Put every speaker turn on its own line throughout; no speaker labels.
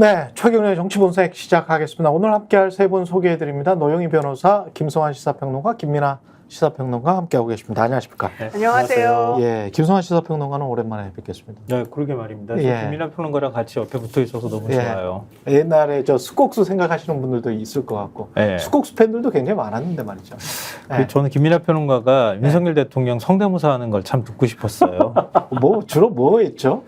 네, 최경련의 정치본색 시작하겠습니다. 오늘 함께할 세 분 소개해드립니다. 노영희 변호사, 김성환 시사평론가, 김민아 시사평론가 함께하고 계십니다. 안녕하십니까?
네, 안녕하세요.
예, 김성환 시사평론가는 오랜만에 뵙겠습니다.
네, 그러게 말입니다.
예.
김민아 평론가랑 같이 옆에 붙어 있어서 너무
예.
좋아요.
옛날에 저 스콕스 생각하시는 분들도 있을 것 같고
예.
스콕스 팬들도 굉장히 많았는데 말이죠. 예.
저는 김민아 평론가가 윤석열 대통령 성대모사 하는 걸 참 듣고 싶었어요.
뭐 주로 뭐 했죠?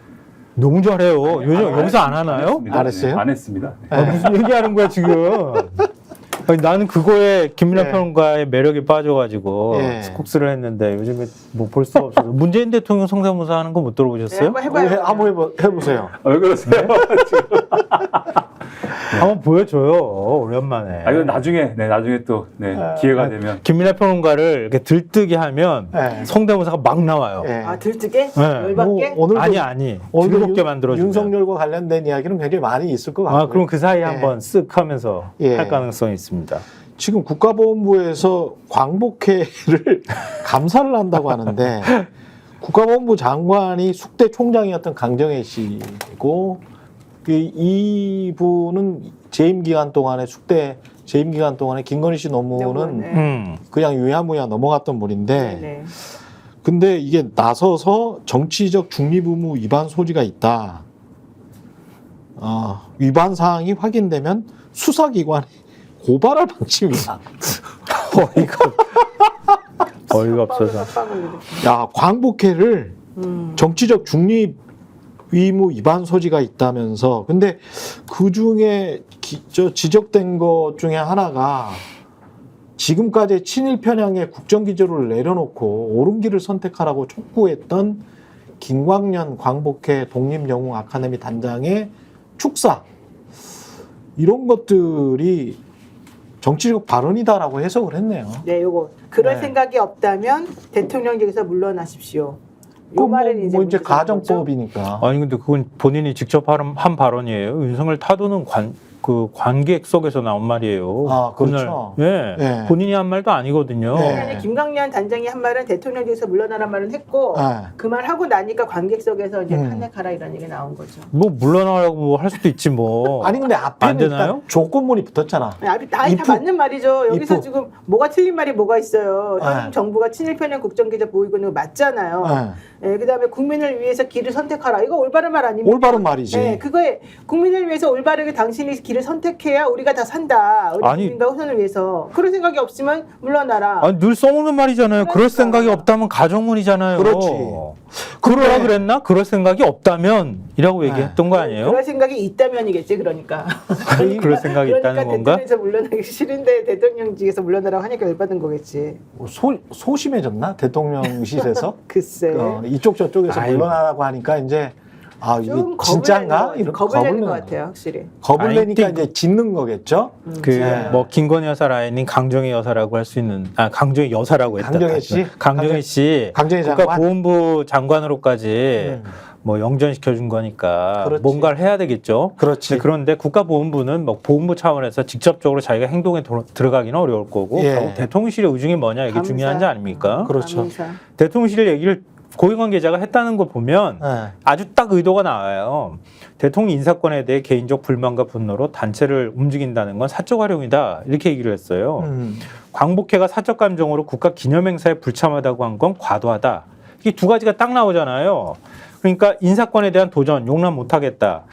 너무 잘해요. 요즘 여기서 안 하나요?
안 했어요?
안 했습니다. 네.
아, 무슨 얘기하는 거야 지금? 아니, 나는 그거에 김민아
예.
평론가의 매력에 빠져가지고
예.
스콕스를 했는데 요즘에 뭐 볼 수가 없어서 문재인 대통령 성대모사 하는 거 못 들어보셨어요?
한번 해보세요.
왜 그러세요?
한번 보여줘요 오랜만에.
이건 나중에 또 기회가 되면.
김민아 평론가를 이렇게 들뜨게 하면
예.
성대모사가 막 나와요.
예.
아 들뜨게?
네.
열받게?
뭐, 오늘도
아니
오늘도
즐겁게 만들어주면.
윤석열과 관련된 이야기는 굉장히 많이 있을 것 같고요.
그럼 그 사이에
예.
한번 쓱 하면서
예.
할 가능성이 있습니다.
지금 국가보훈부에서 광복회를 감사를 한다고 하는데 국가보훈부 장관이 숙대 총장이었던 강정혜 씨고 이분은 재임 기간 동안에 재임 기간 동안에 김건희 씨 논문은
네.
그냥 유야무야 넘어갔던 분인데
네.
근데 이게 나서서 정치적 중립 의무 위반 소지가 있다. 위반 사항이 확인되면 수사기관에 고발할 방침이다.
어이가 없어서.
야, 광복회를 정치적 중립 의무 위반 소지가 있다면서. 근데 그 중에 지적된 것 중에 하나가 지금까지 친일 편향의 국정기조를 내려놓고 옳은 길을 선택하라고 촉구했던 김광련 광복회 독립영웅 아카데미 단장의 축사. 이런 것들이 정치적 발언이다라고 해석을 했네요.
네, 요거 그럴
네.
생각이 없다면 대통령직에서 물러나십시오. 요 말은
뭐 이제
문제점인 거죠.
가정법이니까.
아니 근데 그건 본인이 직접 한 발언이에요. 윤석열 타도는 관객 속에서 나온 말이에요.
아, 그렇죠.
그날, 예.
예.
본인이 한 말도 아니거든요.
예.
아니, 김광련 단장이 한 말은 대통령직에서 물러나란 말은 했고
예.
그 말 하고 나니까 관객석에서 이제
음.
탄핵하라 이런 얘기 나온 거죠.
뭐 물러나라고 할 수도 있지 뭐.
아니 근데
안
앞에는
되나요?
일단 조건문이 붙었잖아.
아니 다
이프.
맞는 말이죠. 여기서
이프.
지금 뭐가 틀린 말이 뭐가 있어요.
네.
정부가 친일 편향 국정기조 보이고 있는 거 맞잖아요.
예.
그다음에 국민을 위해서 길을 선택하라. 이거 올바른 말 아닙니까?
올바른 말이지.
네, 그거에 국민을 위해서 올바르게 당신이 길을 선택해야 우리가 다 산다. 우리
아니.
국민과 후손을 위해서. 그런 생각이 없으면 물러나라.
아니 늘 써먹는 말이잖아요. 그럴
그러니까.
생각이 없다면 가정문이잖아요.
그렇지.
그러라 그랬나? 그럴 생각이 없다면이라고 얘기했던 거 아니에요?
그럴 생각이 있다면이겠지, 그러니까.
그럴 생각이 있다는 건가?
대통령에서 물러나기 싫은데 대통령직에서 물러나라고 하니까 열받은 거겠지.
소심해졌나 대통령실에서?
글쎄.
이쪽 저쪽에서
아유.
물러나라고 하니까 이제 이게
좀
진짜인가?
겁을 내는 것
내는
같아요, 확실히.
겁을
아니,
내니까
근데
이제 짖는 거겠죠.
네.
뭐 김건희 여사 라인인 강정희 여사라고 할 수 있는 강정희 여사라고 했다.
강정희 씨?
강정희 씨
강정희 장관?
국가보훈부 장관으로까지 뭐 영전시켜 준 거니까
그렇지.
뭔가를 해야 되겠죠.
그렇지.
그런데 국가보훈부는 뭐 보훈부 차원에서 직접적으로 자기가 행동에 들어가기는 어려울 거고
예.
결국 대통령실의 의중이 뭐냐 이게
감사.
중요한지 아닙니까?
그렇죠.
감사.
대통령실 얘기를 고위관계자가 했다는 거 보면
예.
아주 딱 의도가 나와요. 대통령 인사권에 대해 개인적 불만과 분노로 단체를 움직인다는 건 사적 활용이다 이렇게 얘기를 했어요. 광복회가 사적 감정으로 국가 기념행사에 불참하다고 한 건 과도하다. 이 두 가지가 딱 나오잖아요. 그러니까 인사권에 대한 도전 용납 못하겠다.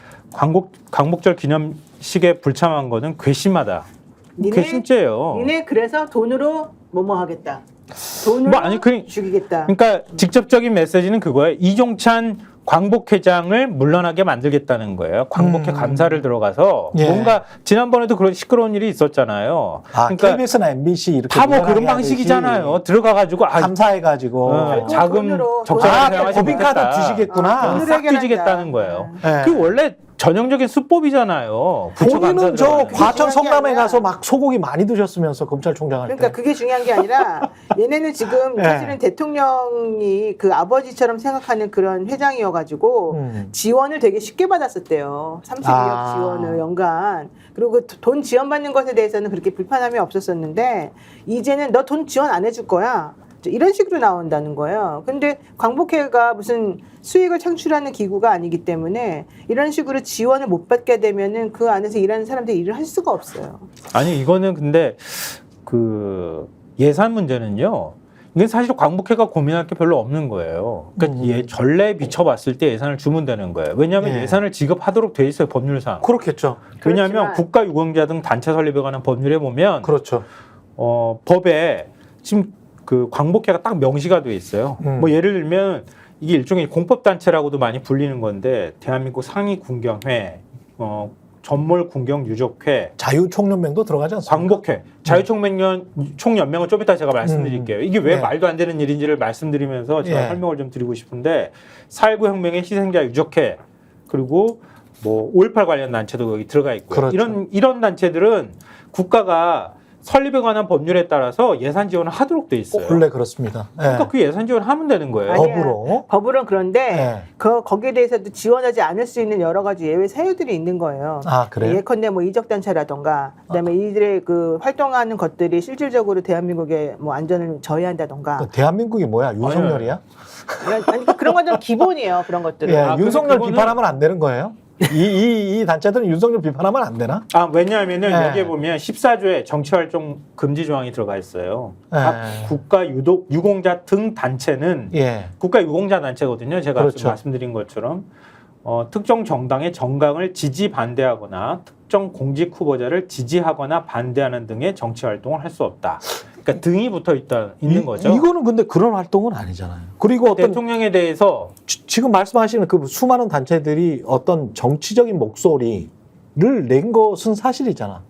광복절 기념식에 불참한 거는 괘씸하다. 괘씸죄예요.
니네 그래서 돈으로 뭐뭐 하겠다. 돈으로
뭐 아니,
죽이겠다.
그러니까 직접적인 메시지는 그거예요. 이종찬 광복회장을 물러나게 만들겠다는 거예요. 광복회 감사를 들어가서
예.
뭔가 지난번에도 그런 시끄러운 일이 있었잖아요. 그러니까
KBS나 MBC 이렇게
다 뭐 그런
물러나게
방식이잖아요.
하듯이
들어가가지고
감사해가지고
자금
돈으로,
적절하게
돈으로
법인카드 뒤지겠구나.
돈으로
싹
해결한다.
뒤지겠다는 거예요.
예.
그 원래 전형적인 수법이잖아요. 부처
본인은
감사
저
들어가는.
과천 성남에
아니라.
가서 막 소고기 많이 드셨으면서 검찰총장 할 때.
그러니까 그게 중요한 게 아니라 얘네는 지금
네.
사실은 대통령이 그 아버지처럼 생각하는 그런 회장이어가지고 지원을 되게 쉽게 받았었대요. 32억 지원을 연간. 그리고 그 돈 지원받는 것에 대해서는 그렇게 불편함이 없었었는데 이제는 너 돈 지원 안 해줄 거야. 이런 식으로 나온다는 거예요. 근데 광복회가 무슨 수익을 창출하는 기구가 아니기 때문에 이런 식으로 지원을 못 받게 되면은 그 안에서 일하는 사람들이 일을 할 수가 없어요.
아니 이거는 근데 그 예산 문제는요. 이게 사실 광복회가 고민할 게 별로 없는 거예요. 그러니까 전례에 비춰봤을 때 예산을 주면 되는 거예요. 왜냐하면
예.
예산을 지급하도록 돼 있어요, 법률상.
그렇겠죠.
왜냐하면
그렇지만-
국가유공자 등 단체 설립에 관한 법률에 보면
그렇죠.
법에 지금 그 광복회가 딱 명시가 돼 있어요. 뭐 예를 들면 이게 일종의 공법단체라고도 많이 불리는 건데 대한민국 상위군경회, 전몰군경유족회,
자유총연맹도 들어가지 않습니까?
광복회, 자유총연맹은 좀 이따 제가 말씀드릴게요. 이게 왜
네.
말도 안 되는 일인지를 말씀드리면서 제가
예.
설명을 좀 드리고 싶은데 4.19 혁명의 희생자 유족회 그리고 뭐 5.18 관련 단체도 여기 들어가 있고요.
그렇죠.
이런 단체들은 국가가 설립에 관한 법률에 따라서 예산 지원을 하도록 돼 있어요.
원래 그렇습니다. 예.
그러니까 그 예산 지원을 하면 되는 거예요.
아니야.
법으로.
법으로는 그런데
네.
거기에 대해서도 지원하지 않을 수 있는 여러 가지 예외 사유들이 있는 거예요.
아, 그래요?
예컨대 뭐 이적단체라던가 그다음에 이들의 그 활동하는 것들이 실질적으로 대한민국의 뭐 안전을 저해한다던가
그 대한민국이 뭐야? 윤석열이야?
아니, 그런 건 좀 기본이에요. 그런 것들은.
예,
아, 근데
윤석열
그거는-
비판하면 안 되는 거예요? 이 단체들은 윤석열 비판하면 안 되나?
왜냐하면은
네.
여기에 보면 14조에 정치활동 금지 조항이 들어가 있어요. 각
네.
국가 유공자 등 단체는
예.
국가 유공자 단체거든요. 제가
그렇죠.
지금 말씀드린 것처럼 특정 정당의 정강을 지지 반대하거나 특정 공직 후보자를 지지하거나 반대하는 등의 정치 활동을 할 수 없다. 그러니까 등이 붙어 있는 거죠.
이거는 근데 그런 활동은 아니잖아요. 그리고 어떤
대통령에 대해서
지금 말씀하시는 그 수많은 단체들이 어떤 정치적인 목소리를 낸 것은 사실이잖아.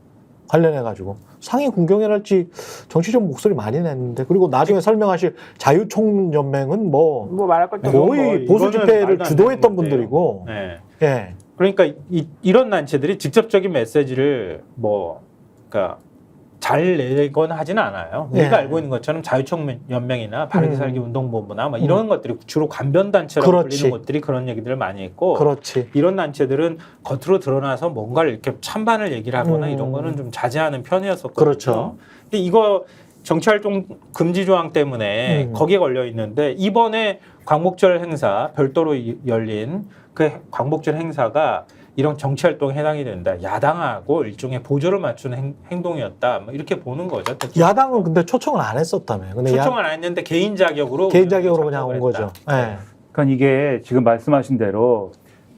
관련해 가지고 상위 군경회랄지 정치적 목소리 많이 냈는데 그리고 나중에 설명하실 자유총연맹은 뭐
뭐 말할 것도
뭐
거의 보수
이거는
집회를
말도 안
주도했던
되는 건데요.
분들이고
네.
예.
그러니까 이런 단체들이 직접적인 메시지를 그러니까 잘 내건 하지는 않아요.
예.
우리가 알고 있는 것처럼 자유총연맹이나 바르게 살기 운동본부나 뭐 이런 것들이 주로 관변단체라고
그렇지.
불리는 것들이 그런 얘기들을 많이 했고
그렇지.
이런 단체들은 겉으로 드러나서 뭔가를 이렇게 찬반을 얘기를 하거나
음.
이런 거는 좀 자제하는 편이었었거든요.
그렇죠.
근데 이거 정치활동 금지 조항 때문에 거기에 걸려 있는데 이번에 광복절 행사 별도로 열린 그 광복절 행사가 이런 정치활동에 해당이 된다. 야당하고 일종의 보조를 맞추는 행동이었다. 뭐 이렇게 보는 거죠.
야당은 근데 초청을 안 했었다며. 근데
초청을 안 했는데 개인 자격으로
개인 자격으로 그냥
참석을
온
했다.
거죠. 예.
그러니까 이게 지금 말씀하신 대로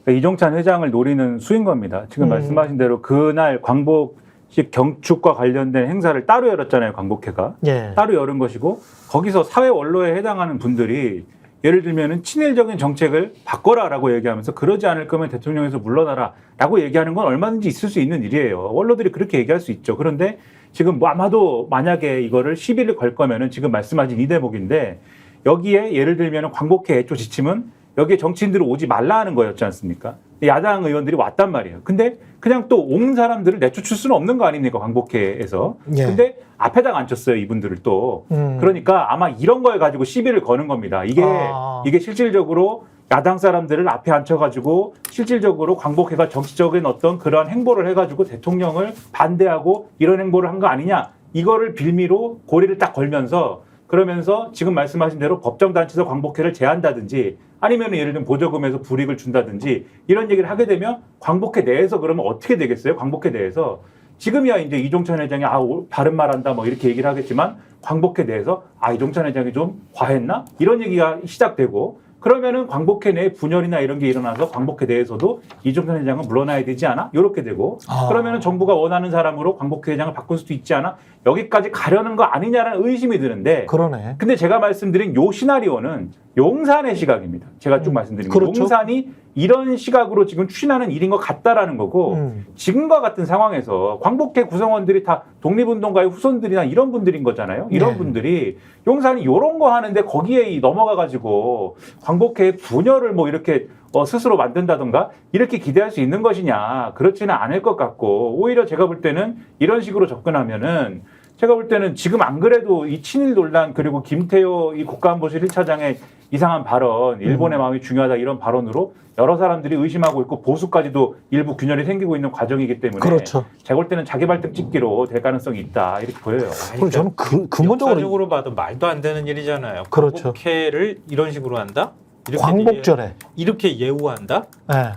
이종찬 회장을 노리는 수인 겁니다. 지금 말씀하신 대로 그날 광복식 경축과 관련된 행사를 따로 열었잖아요. 광복회가.
예.
따로 열은 것이고 거기서 사회 원로에 해당하는 분들이 예를 들면은 친일적인 정책을 바꿔라라고 얘기하면서 그러지 않을 거면 대통령에서 물러나라라고 얘기하는 건 얼마든지 있을 수 있는 일이에요. 원로들이 그렇게 얘기할 수 있죠. 그런데 지금 뭐 아마도 만약에 이거를 시비를 걸 거면은 지금 말씀하신 이 대목인데 여기에 예를 들면은 광복회 애초 지침은 여기에 정치인들을 오지 말라 하는 거였지 않습니까? 야당 의원들이 왔단 말이에요. 근데 그냥 또 온 사람들을 내쫓을 수는 없는 거 아닙니까? 광복회에서.
예.
근데 앞에다가 앉혔어요. 이분들을 또.
음.
그러니까 아마 이런 거에 가지고 시비를 거는 겁니다. 이게 실질적으로 야당 사람들을 앞에 앉혀가지고 실질적으로 광복회가 정치적인 어떤 그런 행보를 해가지고 대통령을 반대하고 이런 행보를 한 거 아니냐. 이거를 빌미로 고리를 딱 걸면서 그러면서 지금 말씀하신 대로 법정단체에서 광복회를 제한다든지 아니면 예를 들면 보조금에서 불이익을 준다든지 이런 얘기를 하게 되면 광복회 내에서 그러면 어떻게 되겠어요? 광복회 내에서 지금이야 이제 이종찬 회장이 바른 말한다 뭐 이렇게 얘기를 하겠지만 광복회 내에서 이종찬 회장이 좀 과했나? 이런 얘기가 시작되고 그러면은 광복회 내에 분열이나 이런 게 일어나서 광복회 내에서도 이종찬 회장은 물러나야 되지 않아? 이렇게 되고 그러면은 정부가 원하는 사람으로 광복회 회장을 바꿀 수도 있지 않아? 여기까지 가려는 거 아니냐라는 의심이 드는데
그러네.
근데 제가 말씀드린 요 시나리오는 용산의 시각입니다. 제가 쭉 말씀드린 거.
그렇죠.
용산이 이런 시각으로 지금 추진하는 일인 것 같다라는 거고 지금과 같은 상황에서 광복회 구성원들이 다 독립운동가의 후손들이나 이런 분들인 거잖아요. 이런
네.
분들이 용산이 이런 거 하는데 거기에 넘어가가지고 광복회 분열을 뭐 이렇게 스스로 만든다던가 이렇게 기대할 수 있는 것이냐 그렇지는 않을 것 같고 오히려 제가 볼 때는 이런 식으로 접근하면은 제가 볼 때는 지금 안 그래도 이 친일 논란 그리고 김태호 이 국가안보실 1차장의 이상한 발언, 일본의 마음이 중요하다 이런 발언으로 여러 사람들이 의심하고 있고 보수까지도 일부 균열이 생기고 있는 과정이기 때문에
그렇죠.
제가 볼 때는 자기 발등 찍기로 될 가능성이 있다 이렇게 보여요.
그럼 저는 근본적으로
역사적으로 봐도 말도 안 되는 일이잖아요.
그렇죠.
광복회를 이런 식으로 한다? 이렇게
광복절에.
이렇게 예우한다?
예.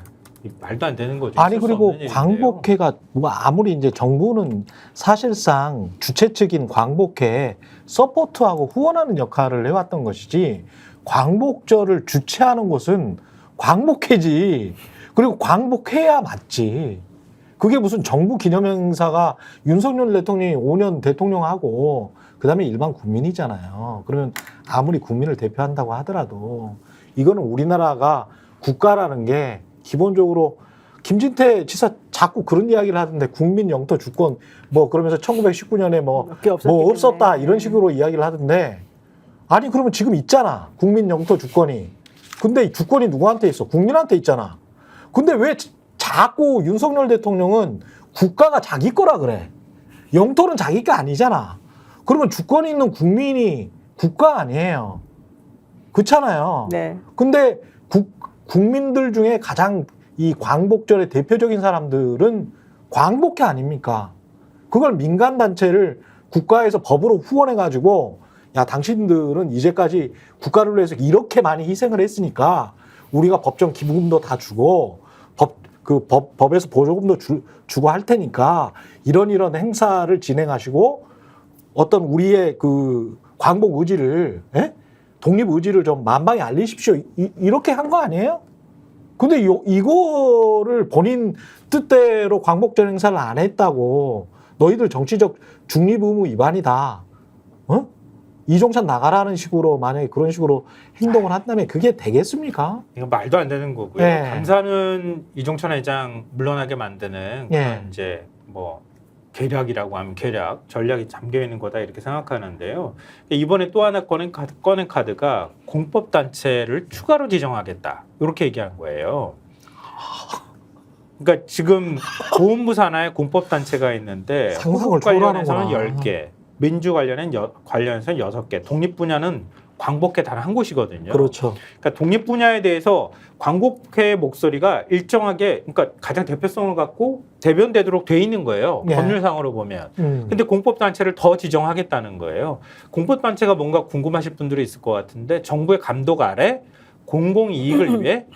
말도 안 되는 거죠.
아니
있을 수
그리고
없는 일인데요.
광복회가 뭐 아무리 이제 정부는 사실상 주최 측인 광복회에 서포트하고 후원하는 역할을 해왔던 것이지 광복절을 주최하는 곳은 광복회지. 그리고 광복해야 맞지. 그게 무슨 정부 기념행사가 윤석열 대통령이 5년 대통령하고 그다음에 일반 국민이잖아요. 그러면 아무리 국민을 대표한다고 하더라도 이거는 우리나라가 국가라는 게 기본적으로 김진태 지사 자꾸 그런 이야기를 하던데 국민 영토 주권 뭐 그러면서 1919년에 뭐 없었다 이런 식으로 이야기를 하던데 아니 그러면 지금 있잖아 국민 영토 주권이. 근데 이 주권이 누구한테 있어? 국민한테 있잖아. 근데 왜 자꾸 윤석열 대통령은 국가가 자기 거라 그래? 영토는 자기 게 아니잖아. 그러면 주권이 있는 국민이 국가 아니에요. 그렇잖아요.
네.
근데 국민들 중에 가장 이 광복절의 대표적인 사람들은 광복회 아닙니까? 그걸 민간단체를 국가에서 법으로 후원해가지고 야 당신들은 이제까지 국가를 위해서 이렇게 많이 희생을 했으니까 우리가 법정 기부금도 다 주고 법에서 보조금도 주고 할 테니까 이런 행사를 진행하시고 어떤 우리의 그 광복 의지를 독립 의지를 좀 만방에 알리십시오. 이렇게 한 거 아니에요? 근데 이거를 본인 뜻대로 광복절 행사를 안 했다고 너희들 정치적 중립 의무 위반이다. 이종찬 나가라는 식으로 만약에 그런 식으로 행동을 한다면 그게 되겠습니까?
이거 말도 안 되는 거고요.
네.
감사는 이종찬 회장 물러나게 만드는
네.
그런 이제 뭐 계략이라고 하면 계략, 전략이 잠겨 있는 거다 이렇게 생각하는데요. 이번에 또 하나 꺼낸 카드가 공법 단체를 추가로 지정하겠다 이렇게 얘기한 거예요. 그러니까 지금 보훈부 산하에 공법 단체가 있는데
상상을
호국 관련해서는
초월하는구나.
10개, 민주 관련해서는 6개, 독립 분야는 광복회 단 한 곳이거든요.
그렇죠.
그러니까 독립 분야에 대해서 광복회의 목소리가 일정하게, 그러니까 가장 대표성을 갖고 대변되도록 돼 있는 거예요.
네.
법률상으로 보면. 근데 공법단체를 더 지정하겠다는 거예요. 공법단체가 뭔가 궁금하실 분들이 있을 것 같은데 정부의 감독 아래 공공이익을 위해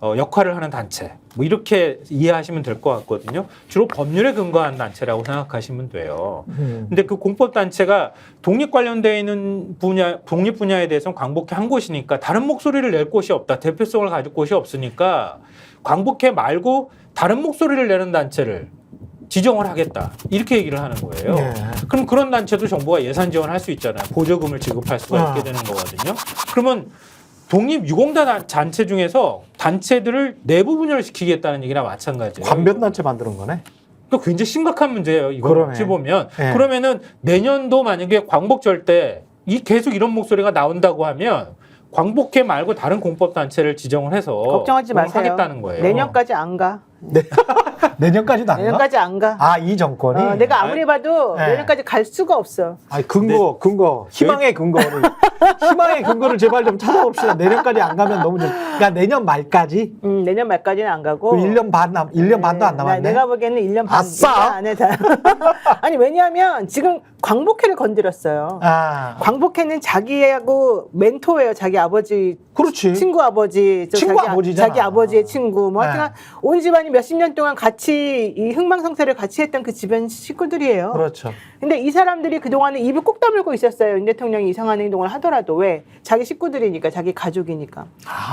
역할을 하는 단체, 뭐 이렇게 이해하시면 될 것 같거든요. 주로 법률에 근거한 단체라고 생각하시면 돼요. 근데 그 공법 단체가 독립 관련되어 있는 독립 분야에 대해서는 광복회 한 곳이니까 다른 목소리를 낼 곳이 없다. 대표성을 가질 곳이 없으니까 광복회 말고 다른 목소리를 내는 단체를 지정을 하겠다. 이렇게 얘기를 하는 거예요.
네.
그럼 그런 단체도 정부가 예산 지원할 수 있잖아요. 보조금을 지급할 수가 있게 되는 거거든요. 그러면 독립유공단 단체 중에서 단체들을 내부 분열시키겠다는 얘기나 마찬가지예요.
관변단체 만드는 거네.
그러니까 굉장히 심각한 문제예요. 이거
그러네.
어찌 보면.
네.
그러면은 내년도 만약에 광복절 때 계속 이런 목소리가 나온다고 하면 광복회 말고 다른 공법단체를 지정을 해서
걱정하지 마세요.
하겠다는 거예요.
내년까지 안 가.
내년까지도 안 가?
내년까지 안 가.
아, 이 정권이?
내가 아무리 봐도
네.
내년까지 갈 수가 없어.
아니, 근거. 희망의 근거를 제발 좀 찾아봅시다. 내년까지 안 가면 너무 좀. 그러니까 내년 말까지?
내년 말까지는 안 가고.
1년 반도 안 남았네.
내가 보기에는 1년 반
아싸!
안에 다. 아니, 왜냐하면 지금 광복회를 건드렸어요.
아,
광복회는 자기하고 멘토예요. 자기 아버지,
그렇지.
친구 아버지,
친구 아버지잖아.
자기 아버지의 친구. 뭐 하여튼 온 집안이 몇십 년 동안 같이 이 흥망성쇠를 같이 했던 그 집안 식구들이에요.
그렇죠.
근데 이 사람들이 그동안에 입을 꼭 다물고 있었어요. 윤 대통령이 이상한 행동을 하더라도. 왜? 자기 식구들이니까, 자기 가족이니까.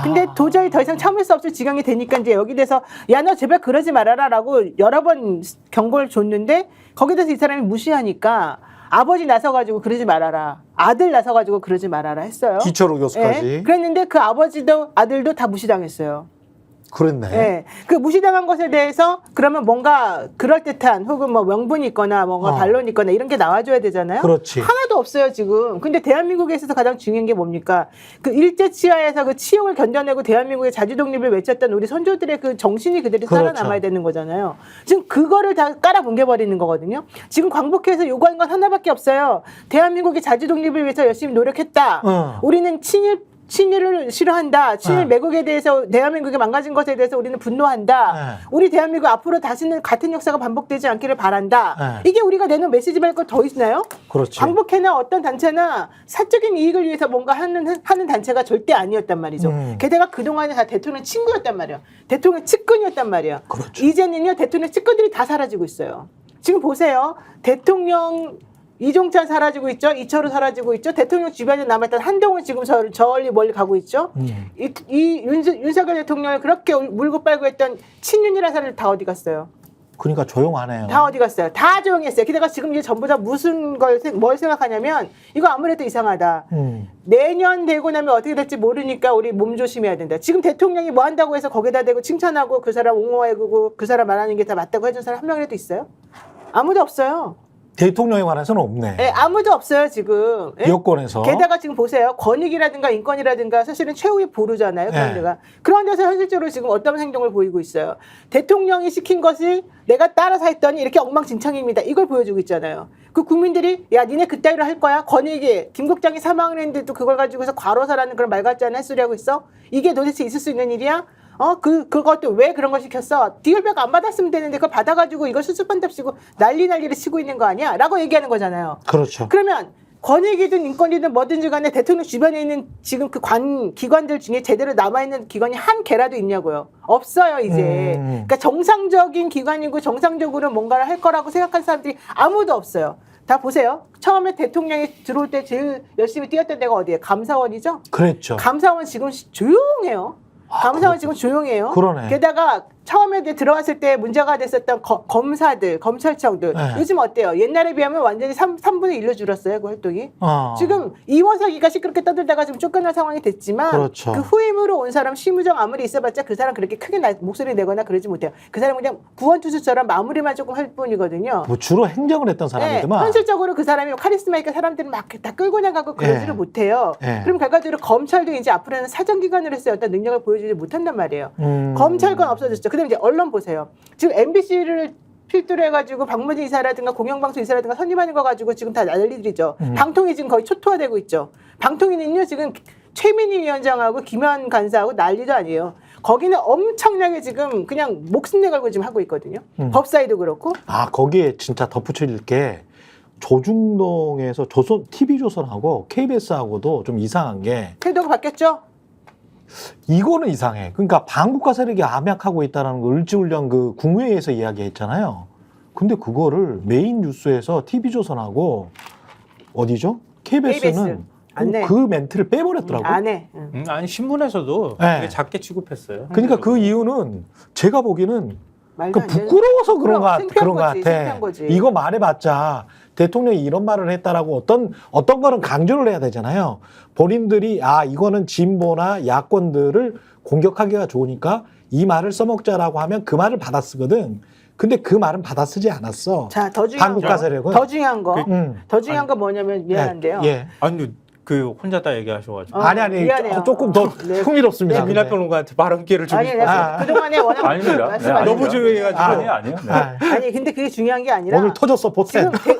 근데 도저히 더 이상 참을 수 없을 지경이 되니까 이제 여기 대해서 야, 너 제발 그러지 말아라 라고 여러 번 경고를 줬는데 거기에 대해서 이 사람이 무시하니까 아버지 나서가지고 그러지 말아라. 아들 나서가지고 그러지 말아라 했어요.
기초로 교수까지.
예? 그랬는데 그 아버지도 아들도 다 무시당했어요.
그랬네.
예. 그 무시당한 것에 대해서 그러면 뭔가 그럴듯한 혹은 뭐 명분이 있거나 뭔가 반론이 있거나 이런 게 나와줘야 되잖아요.
그렇지.
하나도 없어요, 지금. 근데 대한민국에 있어서 가장 중요한 게 뭡니까? 그 일제 치하에서 그 치욕을 견뎌내고 대한민국의 자주독립을 외쳤던 우리 선조들의 그 정신이 그대로
그렇죠.
살아남아야 되는 거잖아요. 지금 그거를 다 깔아뭉개버리는 거거든요. 지금 광복회에서 요구한 건 하나밖에 없어요. 대한민국의 자주독립을 위해서 열심히 노력했다. 우리는 친일을 싫어한다. 친일 매국에 대해서 대한민국이 망가진 것에 대해서 우리는 분노한다. 우리 대한민국 앞으로 다시는 같은 역사가 반복되지 않기를 바란다. 이게 우리가 내는 메시지 말고 더 있나요?
그렇지.
광복회나 어떤 단체나 사적인 이익을 위해서 뭔가 하는 단체가 절대 아니었단 말이죠. 게다가 그동안에 다 대통령 친구였단 말이에요. 대통령 측근이었단 말이에요.
그렇죠.
이제는요, 대통령 측근들이 다 사라지고 있어요. 지금 보세요. 대통령 이종찬 사라지고 있죠. 이철우 사라지고 있죠. 대통령 주변에 남았던 한동훈 지금 저리 멀리 가고 있죠. 윤석열 대통령을 그렇게 물고 빨고 했던 친윤이라는 사람들 다 어디 갔어요?
그러니까 조용하네요.
다 어디 갔어요? 다 조용했어요. 게다가 지금 이제 전부 다 뭘 생각하냐면 이거 아무래도 이상하다. 내년 되고 나면 어떻게 될지 모르니까 우리 몸 조심해야 된다. 지금 대통령이 뭐 한다고 해서 거기다 대고 칭찬하고 그 사람 옹호해주고 그 사람 말하는 게 다 맞다고 해준 사람 한 명이라도 있어요? 아무도 없어요.
대통령에 관해서는 없네.
예, 아무도 없어요, 지금. 예?
여권에서.
게다가 지금 보세요. 권익이라든가 인권이라든가 사실은 최후의 보루잖아요. 그런 데가. 그런 데서 현실적으로 지금 어떤 행동을 보이고 있어요. 대통령이 시킨 것이 내가 따라서 했더니 이렇게 엉망진창입니다. 이걸 보여주고 있잖아요. 그 국민들이 야 니네 그따위로 할 거야? 권익이 김 국장이 사망을 했는데도 그걸 가지고서 과로사라는 그런 말 같지 않은 햇소리 하고 있어? 이게 도대체 있을 수 있는 일이야? 그것도 왜 그런 걸 시켰어? 디얼백 안 받았으면 되는데 그걸 받아가지고 이걸 수습한답시고 난리를 치고 있는 거 아니야? 라고 얘기하는 거잖아요.
그렇죠.
그러면 권익이든 인권이든 뭐든지 간에 대통령 주변에 있는 지금 그 기관들 중에 제대로 남아있는 기관이 한 개라도 있냐고요. 없어요, 이제. 그러니까 정상적인 기관이고 정상적으로 뭔가를 할 거라고 생각하는 사람들이 아무도 없어요. 다 보세요. 처음에 대통령이 들어올 때 제일 열심히 뛰었던 데가 어디예요? 감사원이죠?
그랬죠.
감사원 지금 조용해요. 감사원 지금 조용해요.
그러네.
게다가 처음에 들어왔을 때 문제가 됐었던 검사들, 검찰청들 요즘 어때요? 옛날에 비하면 완전히 3분의 1로 줄었어요. 그 활동이. 지금 이원석이가 시끄럽게 떠들다가 지금 쫓겨난 상황이 됐지만
그렇죠.
그 후임으로 온 사람 심우정 아무리 있어봤자 그 사람 그렇게 크게 목소리 내거나 그러지 못해요. 그 사람은 그냥 구원투수처럼 마무리만 조금 할 뿐이거든요.
뭐 주로 행정을 했던 사람이지만.
현실적으로 그 사람이 카리스마 있게 사람들을 막 다 끌고 나가고 그러지를 못해요. 그럼 결과적으로 검찰도 이제 앞으로는 사정기관으로서의 어떤 능력을 보여주지 못한단 말이에요. 검찰관 없어졌죠. 그다음에 이제 언론 보세요. 지금 MBC를 필두로 해가지고 박문진 이사라든가 공영방송 이사라든가 선임하는 거 가지고 지금 다 난리들이죠. 방통위 지금 거의 초토화되고 있죠. 방통위는요 지금 최민희 위원장하고 김현 간사하고 난리도 아니에요. 거기는 엄청나게 지금 그냥 목숨 내걸고 지금 하고 있거든요. 법사위도 그렇고.
거기에 진짜 덧붙일 게 조중동에서 TV조선하고 KBS하고도 좀 이상한 게
태도가 바뀌었죠?
이거는 이상해. 그러니까 반국가 세력이 암약하고 있다는 걸 을지훈련 그 국무회의에서 이야기했잖아요. 근데 그거를 메인 뉴스에서 TV조선하고 어디죠? KBS는
안 내.
그 멘트를 빼버렸더라고요.
안 해.
아니 신문에서도
네.
되게 작게 취급했어요.
그러니까 그 이유는 제가 보기에는
말도
그
안 되는-
부끄러워서 그런
창피한
것
거지,
같아.
창피한 거지.
이거 말해봤자 대통령이 이런 말을 했다라고 어떤 거는 강조를 해야 되잖아요. 본인들이 이거는 진보나 야권들을 공격하기가 좋으니까 이 말을 써먹자라고 하면 그 말을 받아쓰거든. 근데 그 말은 받아쓰지 않았어.
자, 더 중요한
반국가
거.
세력은.
더 중요한 거.
음.
더 중요한 거 뭐냐면 미안한데요.
예.
아니 그 혼자 다 얘기하셔가지고.
아니
미안해요.
조금 더
네.
흥미롭습니다. 근데.
민할평론가한테 발언 기회를 주고
아니,
싶어서.
내가 그동안에 워낙
아닙니다.
말씀 안
아닙니다.
너무 조용해가지고.
아니에요. 네.
아니, 근데 그게 중요한 게 아니라
오늘 터졌어 포텐.
지금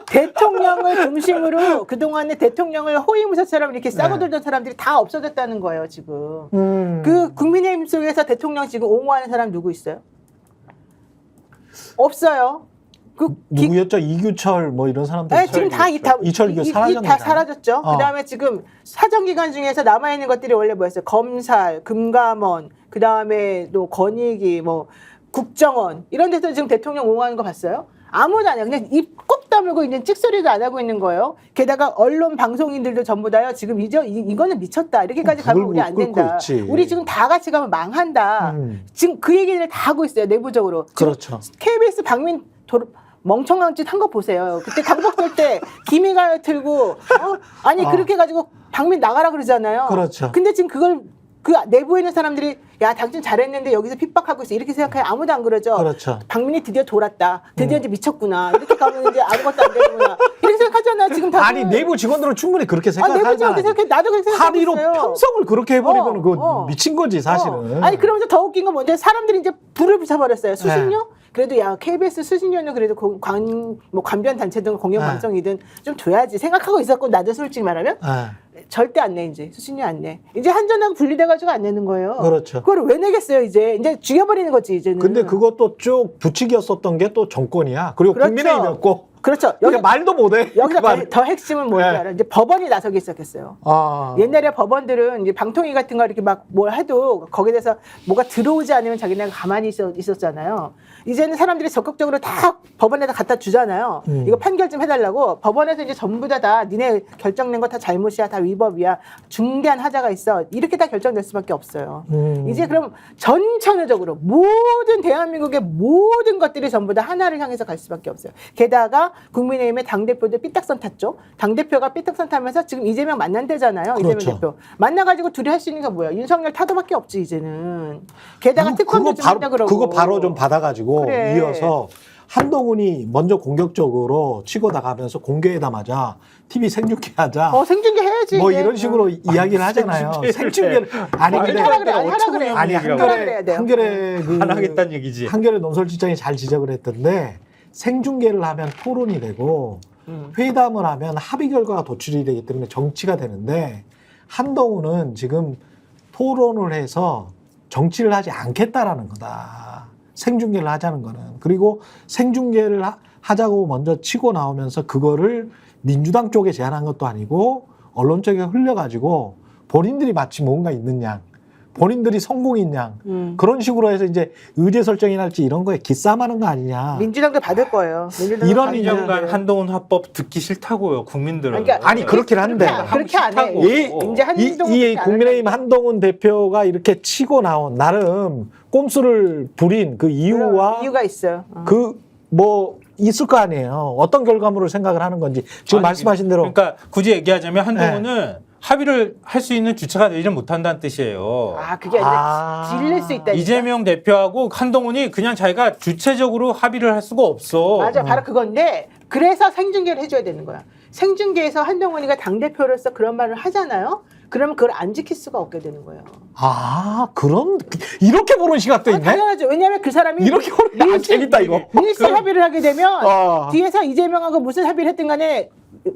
대통령을 중심으로 그동안에 대통령을 호위무사처럼 이렇게 싸고 돌던 사람들이 다 없어졌다는 거예요, 지금. 그 국민의힘 속에서 대통령 지금 옹호하는 사람 누구 있어요? 없어요.
누구였죠? 이규철 뭐 이런 사람들.
네, 지금 다
이철규 사라졌네.
다 사라졌죠. 그다음에 지금 사정기관 중에서 남아 있는 것들이 원래 뭐였어요? 검찰, 금감원, 그다음에 또 권익위, 뭐 국정원 이런 데서 지금 대통령 옹호하는 거 봤어요? 아무도 안 해요. 그냥 입 꼭 다물고 있는 찍소리도 안 하고 있는 거예요. 게다가 언론 방송인들도 전부 다요. 지금 이거는 미쳤다. 이렇게까지 가면 우리 안 된다. 우리 지금 다 같이 가면 망한다. 지금 그 얘기를 다 하고 있어요. 내부적으로.
그렇죠.
KBS 박민 멍청한 짓 한 거 보세요. 그때 강복절 때 기미가 틀고 아니 그렇게 해가지고 박민 나가라 그러잖아요.
그렇죠.
근데 지금 그걸 그 내부에 있는 사람들이 야 당신 잘했는데 여기서 핍박하고 있어 이렇게 생각해 아무도 안 그러죠.
그렇죠.
박민이 드디어 돌았다. 드디어 이제 미쳤구나. 이렇게 가면 이제 아무것도 안 되는구나. 이렇게 생각하잖아. 지금 다들.
아니 내부 직원들은 충분히 그렇게
내부 직원
생각하잖아.
그렇게 생각해. 나도 그렇게 생각하고
합의로
있어요.
편성을 그렇게 해버리면 그거
어.
미친 거지 사실은.
아니 그러면서 더 웃긴 건 뭔지 사람들이 이제 불을 붙여버렸어요. 수신료? 그래도 야 KBS 수신료는 그래도 관변 단체 등 공영 방송이든 좀 줘야지 생각하고 있었고 나도 솔직히 말하면 절대 안 내 이제 수신료 안 내. 이제 한전하고 분리돼가지고 안 내는 거예요.
그렇죠.
그걸 왜 내겠어요 이제 죽여버리는 거지 이제는.
근데 그것도 쭉 부추겼었던 게 또 정권이야. 그리고
그렇죠.
국민의힘이었고.
그렇죠.
여기 말도 못해.
여기서
그 말.
더 핵심은 뭔지
네.
알아? 이제 법원이 나서기 시작했어요.
아.
옛날에 법원들은 이제 방통위 같은 거 이렇게 막 뭘 해도 거기에 대해서 뭐가 들어오지 않으면 자기네가 가만히 있었잖아요. 이제는 사람들이 적극적으로 다 법원에다 갖다 주잖아요. 이거 판결 좀 해달라고 법원에서 이제 전부 다 니네 결정낸 거 다 잘못이야, 다 위법이야, 중대한 하자가 있어 이렇게 다 결정될 수밖에 없어요. 이제 그럼 전천후적으로 모든 대한민국의 모든 것들이 전부 다 하나를 향해서 갈 수밖에 없어요. 게다가 국민의힘의 당대표도 삐딱선 탔죠. 당대표가 삐딱선 타면서 지금 이재명 만난대잖아요.
그렇죠.
이재명 대표. 만나가지고 둘이 할 수 있는 게 뭐야. 윤석열 타도밖에 없지 이제는. 게다가 특검도 좀 한다 그러고.
그거 바로 좀 받아가지고
그래.
이어서 한동훈이 먼저 공격적으로 치고 나가면서 공개하자마자 TV 생중계 하자.
생중계 해야지.
뭐
이제.
이런 식으로 이야기를 하잖아요. 생중계를 아니 근데
하라 그래. 하라 그래.
아니
하라 그래야 돼요.
한겨레
안 하겠다는 얘기지.
한겨레 논설실장이 잘 지적을 했던데 생중계를 하면 토론이 되고 회담을 하면 합의 결과가 도출이 되기 때문에 정치가 되는데 한동훈은 지금 토론을 해서 정치를 하지 않겠다라는 거다. 생중계를 하자는 거는. 그리고 생중계를 하자고 먼저 치고 나오면서 그거를 민주당 쪽에 제안한 것도 아니고 언론 쪽에 흘려가지고 본인들이 마치 뭔가 있는 양, 본인들이 성공인 양 그런 식으로 해서 이제 의제 설정이랄지 이런 거에 기싸움하는 거 아니냐.
민주당도 받을 거예요.
이런
받을
한정간
거예요.
한동훈 화법 듣기 싫다고 국민들은.
그러니까
아니 그렇긴 한데
그렇게 안 해.
싫다고.
이제 한동훈
이 국민의힘 한동훈 대표가 이렇게 치고 나온 나름 꼼수를 부린 그 이유와
이유가 있어요.
그 뭐 있을 거 아니에요. 어떤 결과물을 생각을 하는 건지 지금
아니,
말씀하신 대로
그러니까 굳이 얘기하자면 한동훈은 합의를 할 수 있는 주체가 되지를 못한다는 뜻이에요.
그게 아니라 질릴 수 있다.
이재명 대표하고 한동훈이 그냥 자기가 주체적으로 합의를 할 수가 없어.
맞아, 바로 그건데 그래서 생중계를 해줘야 되는 거야. 생중계에서 한동훈이가 당대표로서 그런 말을 하잖아요. 그러면 그걸 안 지킬 수가 없게 되는 거예요.
그런 이렇게 보는 시각도 있네.
당연하죠. 왜냐하면 그 사람이
이렇게 보는 재밌다 이거.
밀실 합의를 하게 되면 뒤에서 이재명하고 무슨 합의를 했든 간에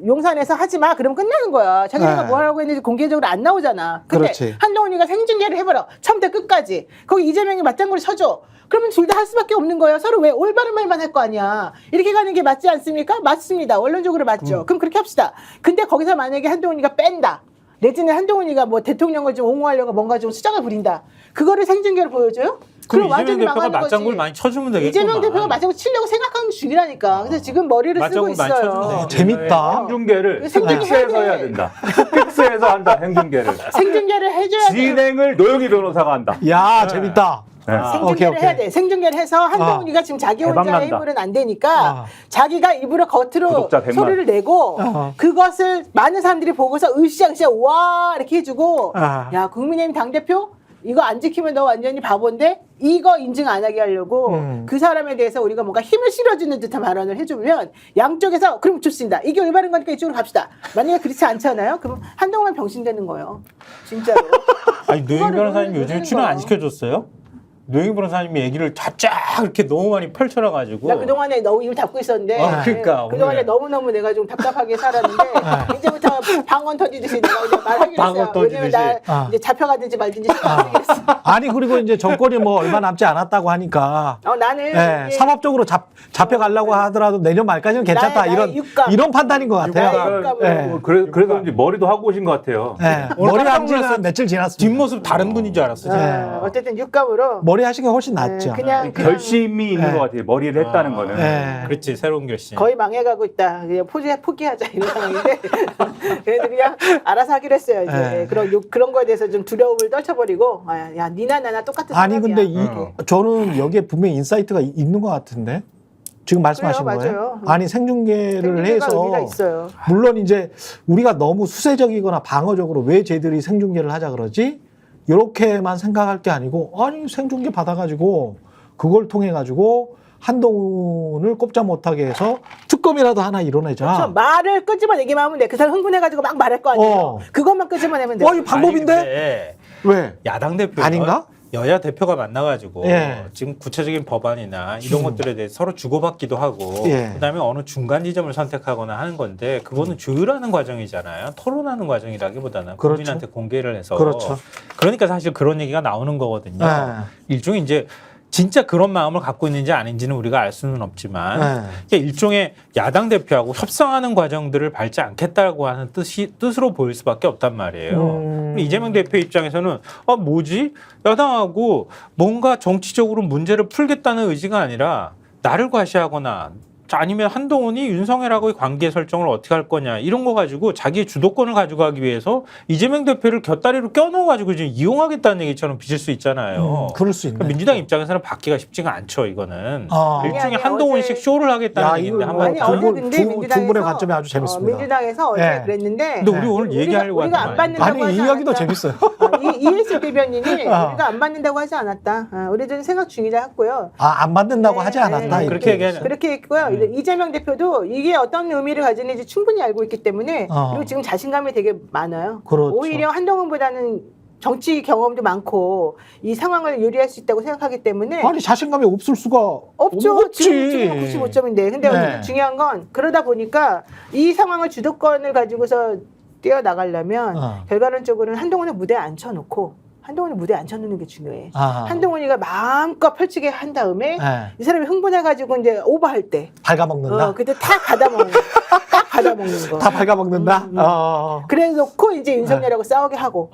용산에서 하지 마. 그러면 끝나는 거야. 자기네가
네.
뭐 하라고 했는지 공개적으로 안 나오잖아. 근데
그렇지.
한동훈이가 생중계를 해버려. 처음부터 끝까지. 거기 이재명이 맞장구를 쳐줘. 그러면 둘 다 할 수밖에 없는 거예요. 서로 왜 올바른 말만 할 거 아니야. 이렇게 가는 게 맞지 않습니까? 맞습니다. 원론적으로 맞죠. 그럼 그렇게 합시다. 근데 거기서 만약에 한동훈이가 뺀다. 내지는 한동훈이가 뭐 대통령을 좀 옹호하려고 뭔가 좀 수작을 부린다. 그거를 생중계로 보여줘요?
그럼
완전히
이재명 대표가
망하는
맞장구를
거지.
많이 쳐주면 되겠구만.
이재명 대표가 맞장구 치려고 생각하는 중이라니까. 그래서 지금 머리를 쓰고
맞장구 많이 쳐주면
있어요.
되겠네.
재밌다.
생중계를
생중계
픽스에서
해야
해야
돼.
된다. 픽스에서 한다. 생중계를.
생중계를 해줘야 돼.
진행을 노영희 변호사가 한다.
야 재밌다.
생중계를
오케이.
해야 돼. 생중계를 해서 한동훈이가 지금 자기 혼자의
대박난다.
힘으로는 안 되니까 자기가 입으로 겉으로
구독자 100만.
소리를 내고 그것을 많은 사람들이 보고서 으쌰으쌰 와 이렇게 해주고 야 국민의힘 당대표 이거 안 지키면 너 완전히 바본데 이거 인증 안 하게 하려고 그 사람에 대해서 우리가 뭔가 힘을 실어주는 듯한 발언을 해주면 양쪽에서 그럼 좋습니다. 이게 올바른 거니까 이쪽으로 갑시다. 만약에 그렇지 않잖아요. 그럼 한동훈 병신 되는 거예요. 진짜로.
아니 노영희
그거를
변호사님
모르는
요즘에 출연 안
거야.
시켜줬어요? 노영희 변호사님 얘기를 쫙 이렇게 너무 많이 펼쳐놔가지고.
나 그동안에 너무 입을 닫고 있었는데
그러니까
그동안에
오늘.
너무너무 내가 좀 답답하게 살았는데 이제부터 방언 터지듯이 내가 이제 말하기로
방언
했어요. 왜냐면
터지듯이.
나 이제 잡혀가든지 말든지 생각하기로 했어.
아니 그리고 이제 정권이 뭐 얼마 남지 않았다고 하니까
나는
예,
이게
사법적으로 잡혀가려고 하더라도 내년 말까지는 괜찮다
나의 육감.
이런 판단인 것
나의
같아요.
육감으로.
예.
그래서 이제 머리도 하고 오신 것 같아요.
예,
오늘
머리
깜짝
한 지가
놀랐어요.
며칠 지났습니다.
뒷모습 다른 분인 줄 알았어.
네.
어쨌든 육감으로
머리 하신 게 훨씬 낫죠.
그냥
결심이 있는
네.
것 같아요. 머리를 했다는 거는.
예.
그렇지 새로운 결심.
거의 망해가고 있다. 그냥 포기하자 이런 상황인데 그래도 그냥 알아서 하기로 했어요. 이제
네.
그런 거에 대해서 좀 두려움을 떨쳐버리고 야 니나 나나 똑같은
아니
생각이야.
근데 저는 여기에 분명히 인사이트가 있는 것 같은데 지금 말씀하신
그래요,
거예요?
맞아요.
아니 생중계를
생중계가 의미가
해서
있어요.
물론 이제 우리가 너무 수세적이거나 방어적으로 왜 쟤들이 생중계를 하자 그러지? 이렇게만 생각할 게 아니고 아니 생중계 받아가지고 그걸 통해 가지고 한동훈을 꼽자 못하게 해서 특검이라도 하나 이뤄내자.
그렇죠. 말을 끄집어 내기만 하면 돼. 그 사람 흥분해가지고 막 말할 거 아니에요. 그것만 끄집어내면 돼.
이 방법인데?
아니, 근데
왜?
야당 대표
아닌가?
여야 대표가 만나가지고
예.
지금 구체적인 법안이나 이런 것들에 대해서 서로 주고받기도 하고
예.
그다음에 어느 중간 지점을 선택하거나 하는 건데 그거는 조율하는 과정이잖아요. 토론하는 과정이라기보다는
그렇죠.
국민한테 공개를 해서
그렇죠.
그러니까 사실 그런 얘기가 나오는 거거든요.
예.
일종의 이제 진짜 그런 마음을 갖고 있는지 아닌지는 우리가 알 수는 없지만
예.
일종의 야당 대표하고 협상하는 과정들을 밟지 않겠다고 하는 뜻으로 보일 수밖에 없단 말이에요. 이재명 대표 입장에서는 뭐지? 야당하고 뭔가 정치적으로 문제를 풀겠다는 의지가 아니라 나를 과시하거나 아니면 한동훈이 윤석열하고의 관계 설정을 어떻게 할 거냐 이런 거 가지고 자기의 주도권을 가져가기 위해서 이재명 대표를 곁다리로 껴넣어가지고 지금 이용하겠다는 얘기처럼 빚을 수 있잖아요.
그럴 수 있네.
그러니까 민주당 입장에서는 받기가 쉽지가 않죠. 이거는 일종의
아니,
한동훈식 쇼를 하겠다는 얘기인데
아니,
한번
어제 근데
두 분의 관점이 아주 재밌습니다.
민주당에서 어제
예.
그랬는데
근데 우리 오늘 얘기하려고
우리가
하는
안
거 아니에요?
받는다고
아니 이
하지
이야기도
않았다.
재밌어요.
이해슬 대변인이 우리가 안 받는다고 하지 않았다. 우리 좀 생각 중이자 했고요.
안 받는다고 하지 않았다.
네,
그렇게 얘기하죠.
그렇게 했고요. 이재명 대표도 이게 어떤 의미를 가지는지 충분히 알고 있기 때문에 그리고 지금 자신감이 되게 많아요.
그렇죠.
오히려 한동훈보다는 정치 경험도 많고 이 상황을 요리할 수 있다고 생각하기 때문에
아니 자신감이 없을 수가
없죠.
없지.
지금 95점인데. 근데
네.
중요한 건 그러다 보니까 이 상황을 주도권을 가지고서 뛰어나가려면 결과론적으로는 한동훈을 무대에 앉혀놓고 한동훈을 무대에 앉혀놓는 게 중요해. 한동훈이가 마음껏 펼치게 한 다음에 이 사람이 흥분해가지고 이제 오버할 때
갉아먹는다.
그때 탁 받아먹는 거. 딱 받아먹는 거.
다 갉아먹는다.
그래 놓고 이제 윤석열하고 싸우게 하고.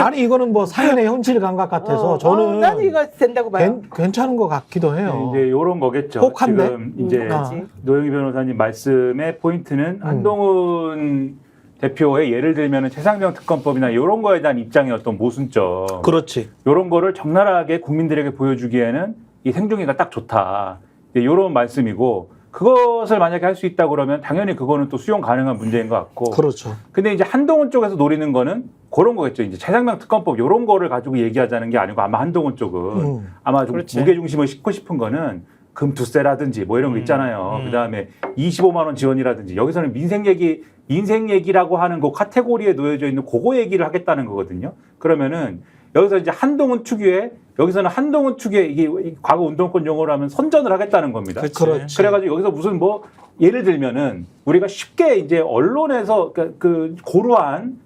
아니 이거는 뭐 사연의 현실 감각 같아서 저는
나는 이거 된다고 봐요.
괜찮은 것 같기도 해요.
이제 이런 거겠죠.
혹한데?
지금 이제
혹하지.
노영희 변호사님 말씀의 포인트는 한동훈 대표의 예를 들면 최상병 특검법이나 이런 거에 대한 입장의 어떤 모순점.
그렇지.
이런 거를 적나라하게 국민들에게 보여주기에는 이 생중계가 딱 좋다. 이런 말씀이고 그것을 만약에 할 수 있다 그러면 당연히 그거는 또 수용 가능한 문제인 것 같고.
그렇죠.
근데 이제 한동훈 쪽에서 노리는 거는 그런 거겠죠. 이제 최상병 특검법 이런 거를 가지고 얘기하자는 게 아니고 아마 한동훈 쪽은 아마 좀
그렇지.
무게중심을 싣고 싶은 거는 금투세라든지 뭐 이런 거 있잖아요. 그다음에 25만 원 지원이라든지 여기서는 인생 얘기라고 하는 그 카테고리에 놓여져 있는 그거 얘기를 하겠다는 거거든요. 그러면은 여기서 이제 한동훈 특유의 여기서는 한동훈 특유의 이게 과거 운동권 용어로 하면 선전을 하겠다는 겁니다.
그렇지.
그래가지고 여기서 무슨 뭐 예를 들면은 우리가 쉽게 이제 언론에서 그 고루한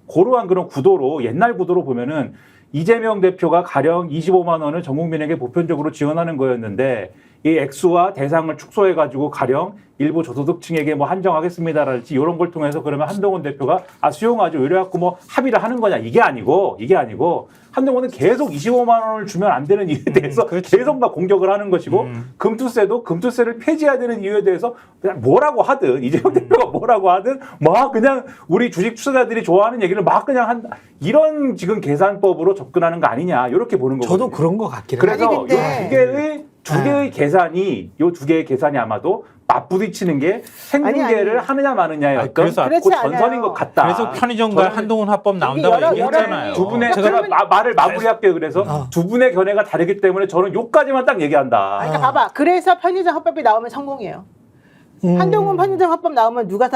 그런 구도로 옛날 구도로 보면은 이재명 대표가 가령 25만 원을 전 국민에게 보편적으로 지원하는 거였는데 이 액수와 대상을 축소해가지고 가령 일부 저소득층에게 뭐 한정하겠습니다랄지 이런 걸 통해서 그러면 한동훈 대표가 수용하죠 이래갖고 뭐 합의를 하는 거냐 이게 아니고 한동훈은 계속 25만 원을 주면 안 되는 이유에 대해서 계속 막 공격을 하는 것이고 금투세를 폐지해야 되는 이유에 대해서 그냥 뭐라고 하든 이재명 대표가 뭐라고 하든 막 그냥 우리 주식 투자자들이 좋아하는 얘기를 막 그냥 한다 이런 지금 계산법으로 접근하는 거 아니냐 이렇게 보는 거거든요.
저도 그런 것 같긴 해요.
그래서
아니, 근데
두 개의 계산이 요 두 개의 계산이 아마도 맞부딪히는 게 생중계를
아니.
하느냐 마느냐의 어떤
그래서
그 전선인
않아요.
것 같다.
그래서 편의점과 한동훈 합법 나온다고
여러
얘기했잖아요.
두 분의
그러면-
제가 말을 마무리할게요. 그래서 두 분의 견해가 다르기 때문에 저는 요까지만 딱 얘기한다.
그러니까 봐봐. 그래서 편의점 합법이 나오면 성공이에요. 한동훈 편의점 합법 나오면 누가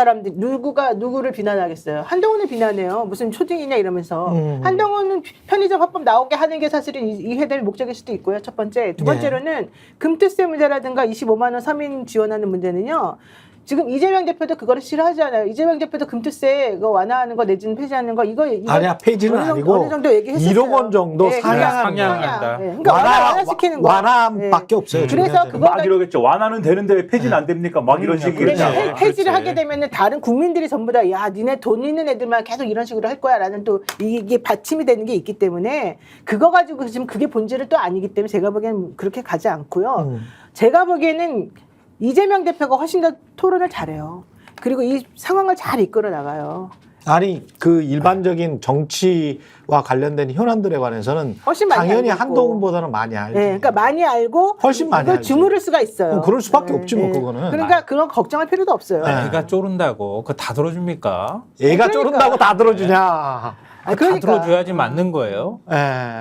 누구를 비난하겠어요? 한동훈을 비난해요. 무슨 초딩이냐 이러면서. 한동훈은 편의점 합법 나오게 하는 게 사실은 이해될 목적일 수도 있고요. 첫 번째. 두 번째로는 금투세 문제라든가 25만 원 서민 지원하는 문제는요. 지금 이재명 대표도 그거를 싫어하지 않아요. 이재명 대표도 금투세 이거 완화하는 거 내지는 폐지하는 거 이거
아니야 폐지는 아니고
어느 정도 얘기했었어요.
1억 원 정도
네,
상향한다.
네. 그러니까 완화시키는 거.
완화밖에 없어요.
그래서
중요한
그거
막 이러겠죠. 완화는 되는데 왜 폐지는 안 됩니까? 막 이런 식이겠죠.
그러니까 폐지를
그렇지.
하게 되면은 다른 국민들이 전부 다 야 니네 돈 있는 애들만 계속 이런 식으로 할 거야라는 또 이게 받침이 되는 게 있기 때문에 그거 가지고 지금 그게 본질은 또 아니기 때문에 제가 보기에는 그렇게 가지 않고요. 제가 보기에는 이재명 대표가 훨씬 더 토론을 잘해요. 그리고 이 상황을 잘 이끌어 나가요.
아니 그 일반적인 정치와 관련된 현안들에 관해서는
훨씬 많이
당연히
알고 있고.
한동훈보다는 많이 알죠.
네, 그러니까 많이 알고
훨씬 많이
이걸
알지.
주무를 수가 있어요.
그럴 수밖에 없지 뭐 그거는.
그러니까 그건 걱정할 필요도 없어요.
네.
애가 쪼른다고 그거 다 들어줍니까?
애가
그러니까.
쪼른다고 다 들어주냐.
아,
다 들어줘야지 맞는 거예요.
예.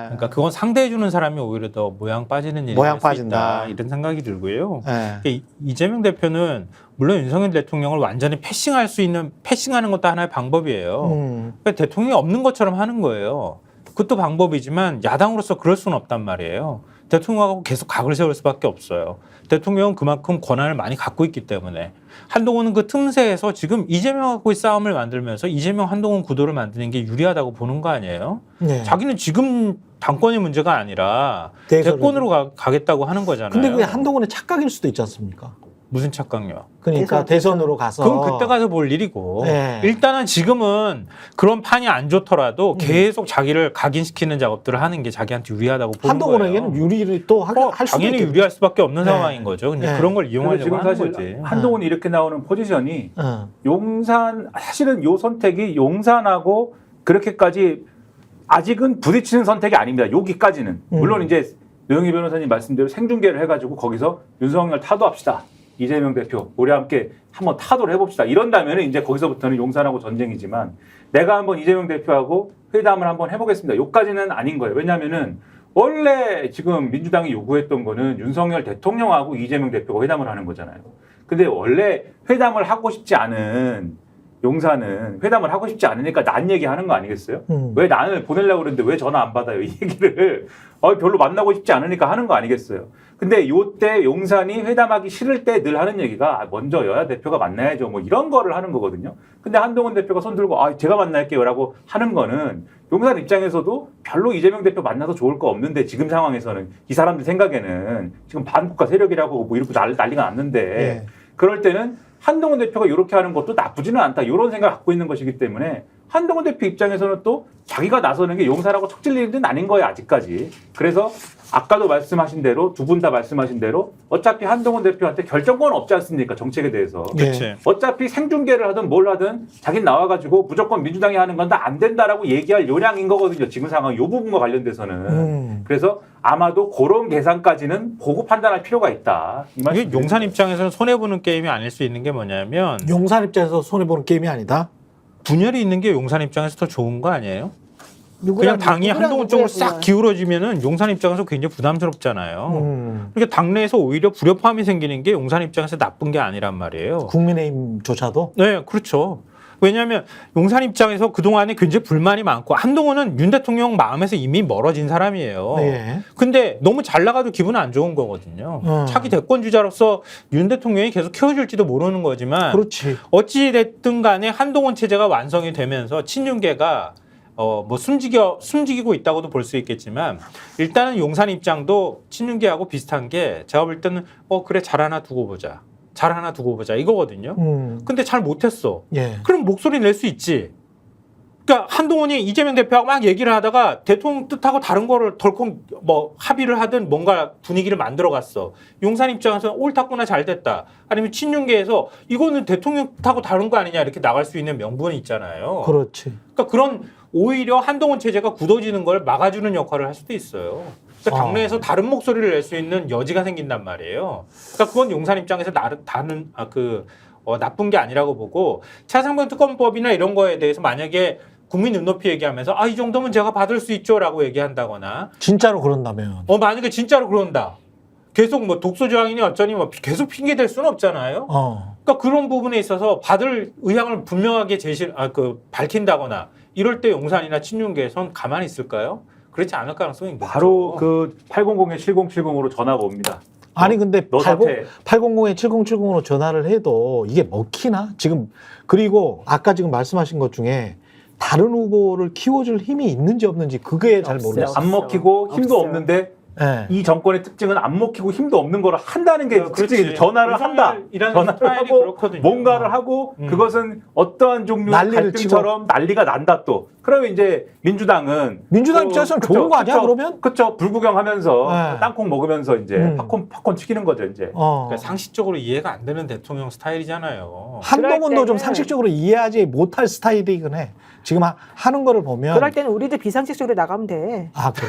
그러니까 그건 상대해주는 사람이 오히려 더 모양 빠지는 일이
모양
될 수
빠진다.
있다 이런 생각이 들고요.
예.
그러니까 이재명 대표는 물론 윤석열 대통령을 완전히 패싱하는 것도 하나의 방법이에요. 그러니까 대통령이 없는 것처럼 하는 거예요. 그것도 방법이지만 야당으로서 그럴 수는 없단 말이에요. 대통령하고 계속 각을 세울 수밖에 없어요. 대통령은 그만큼 권한을 많이 갖고 있기 때문에 한동훈은 그 틈새에서 지금 이재명하고의 싸움을 만들면서 이재명 한동훈 구도를 만드는 게 유리하다고 보는 거 아니에요?
예.
자기는 지금 당권의 문제가 아니라
대선으로.
대권으로 가겠다고 하는 거잖아요.
근데 그게 한동훈의 착각일 수도 있지 않습니까?
무슨 착각요?
그러니까 대선으로 가서
그럼 그때 가서 볼 일이고
네.
일단은 지금은 그런 판이 안 좋더라도 계속 자기를 각인시키는 작업들을 하는 게 자기한테 유리하다고 보는
한동훈에게는
거예요.
유리를 또 할 수도
당연히
있겠죠.
유리할 수밖에 없는
네.
상황인 거죠. 근데
네.
그런 걸
근데
이용하려고
지금
하는
사실
거지.
한동훈이 이렇게 나오는 포지션이
어.
용산 사실은 요 선택이 용산하고 그렇게까지 아직은 부딪히는 선택이 아닙니다. 여기까지는 물론 이제 노영희 변호사님 말씀대로 생중계를 해가지고 거기서 윤석열 타도합시다. 이재명 대표 우리 함께 한번 타도를 해봅시다. 이런다면 이제 거기서부터는 용산하고 전쟁이지만 내가 한번 이재명 대표하고 회담을 한번 해보겠습니다. 여기까지는 아닌 거예요. 왜냐하면은 원래 지금 민주당이 요구했던 거는 윤석열 대통령하고 이재명 대표가 회담을 하는 거잖아요. 근데 원래 회담을 하고 싶지 않은 용산은 회담을 하고 싶지 않으니까 난 얘기하는 거 아니겠어요? 왜 나를 보내려고 그러는데 왜 전화 안 받아요? 이 얘기를 별로 만나고 싶지 않으니까 하는 거 아니겠어요? 근데 요때 용산이 회담하기 싫을 때 늘 하는 얘기가 먼저 여야 대표가 만나야죠. 뭐 이런 거를 하는 거거든요. 근데 한동훈 대표가 손 들고 제가 만날게요라고 하는 거는 용산 입장에서도 별로 이재명 대표 만나서 좋을 거 없는데 지금 상황에서는 이 사람들 생각에는 지금 반국가 세력이라고 뭐 이렇게 난리가 났는데
예.
그럴 때는 한동훈 대표가 이렇게 하는 것도 나쁘지는 않다. 이런 생각을 갖고 있는 것이기 때문에 한동훈 대표 입장에서는 또 자기가 나서는 게 용산하고 척질 일은 아닌 거예요. 아직까지. 그래서 아까도 말씀하신 대로 두 분 다 말씀하신 대로 어차피 한동훈 대표한테 결정권 없지 않습니까? 정책에 대해서.
그렇지.
어차피 생중계를 하든 뭘 하든 자기는 나와가지고 무조건 민주당이 하는 건 다 안 된다라고 얘기할 요량인 거거든요. 지금 상황 이 부분과 관련돼서는. 그래서 아마도 그런 계산까지는 보고 판단할 필요가 있다. 이
이게
말씀드립니다.
용산 입장에서는 손해보는 게임이 아닐 수 있는 게 뭐냐면
용산 입장에서 손해보는 게임이 아니다.
분열이 있는 게 용산 입장에서 더 좋은 거 아니에요?
누구랑
그냥 당이
누구랑
한동훈 쪽으로
누구의
싹 기울어지면은 용산 입장에서 굉장히 부담스럽잖아요. 그러니까 당내에서 오히려 불협화음이 생기는 게 용산 입장에서 나쁜 게 아니란 말이에요.
국민의힘조차도
네, 그렇죠. 왜냐하면 용산 입장에서 그동안에 굉장히 불만이 많고 한동훈은 윤 대통령 마음에서 이미 멀어진 사람이에요.
예.
근데 너무 잘 나가도 기분 안 좋은 거거든요. 차기 대권 주자로서 윤 대통령이 계속 키워줄지도 모르는 거지만
그렇지.
어찌 됐든 간에 한동훈 체제가 완성이 되면서 친윤계가 뭐 숨지기고 있다고도 볼 수 있겠지만 일단은 용산 입장도 친윤계하고 비슷한 게 제가 볼 때는 그래 잘 하나 두고 보자. 이거거든요. 근데 잘 못했어.
예.
그럼 목소리 낼 수 있지. 그러니까 한동훈이 이재명 대표하고 막 얘기를 하다가 대통령 뜻하고 다른 거를 덜컥 뭐 합의를 하든 뭔가 분위기를 만들어 갔어. 용산 입장에서 옳았구나 잘 됐다. 아니면 친윤계에서 이거는 대통령 뜻하고 다른 거 아니냐 이렇게 나갈 수 있는 명분이 있잖아요.
그렇지.
그러니까 그런 오히려 한동훈 체제가 굳어지는 걸 막아주는 역할을 할 수도 있어요. 그러니까 당내에서 다른 목소리를 낼 수 있는 여지가 생긴단 말이에요. 그러니까 그건 용산 입장에서 나쁜 게 아니라고 보고 차상범 특검법이나 이런 거에 대해서 만약에 국민 눈높이 얘기하면서 이 정도면 제가 받을 수 있죠라고 얘기한다거나
진짜로 그런다면.
만약에 진짜로 그런다. 계속 뭐 독소 조항이니 어쩌니 뭐 계속 핑계 댈 수는 없잖아요. 그러니까 그런 부분에 있어서 받을 의향을 분명하게 밝힌다거나 이럴 때 용산이나 친윤계에선 가만히 있을까요? 그렇지 않을 가능성이 높죠.
바로 그 800에 7070으로 전화가 옵니다.
아니 근데
너 사퇴.
800에 7070으로 전화를 해도 이게 먹히나? 지금 그리고 아까 지금 말씀하신 것 중에 다른 후보를 키워줄 힘이 있는지 없는지 그게 잘
없어요.
모르겠어요.
안 먹히고 힘도
없어요.
없는데
예.
이 정권의 특징은 안 먹히고 힘도 없는 거를 한다는 게
그렇지.
특징이죠. 전화를 한다.
이라는
전화를
스타일이
하고
그렇거든요.
뭔가를 하고 그것은 어떠한 종류의
난리를
갈등처럼 난리가 난다 또. 그러면 이제 민주당
입장에서는 좋은 거 아니야 그러면?
그렇죠. 불구경하면서
네.
땅콩 먹으면서 이제 팝콘 튀기는 거죠 이제.
그러니까 상식적으로 이해가 안 되는 대통령 스타일이잖아요.
한동훈도 좀
때는-
상식적으로 이해하지 못할 스타일이긴 해. 지금 하는 거를 보면.
그럴 때는 우리도 비상식적으로 나가면 돼.
아 그래?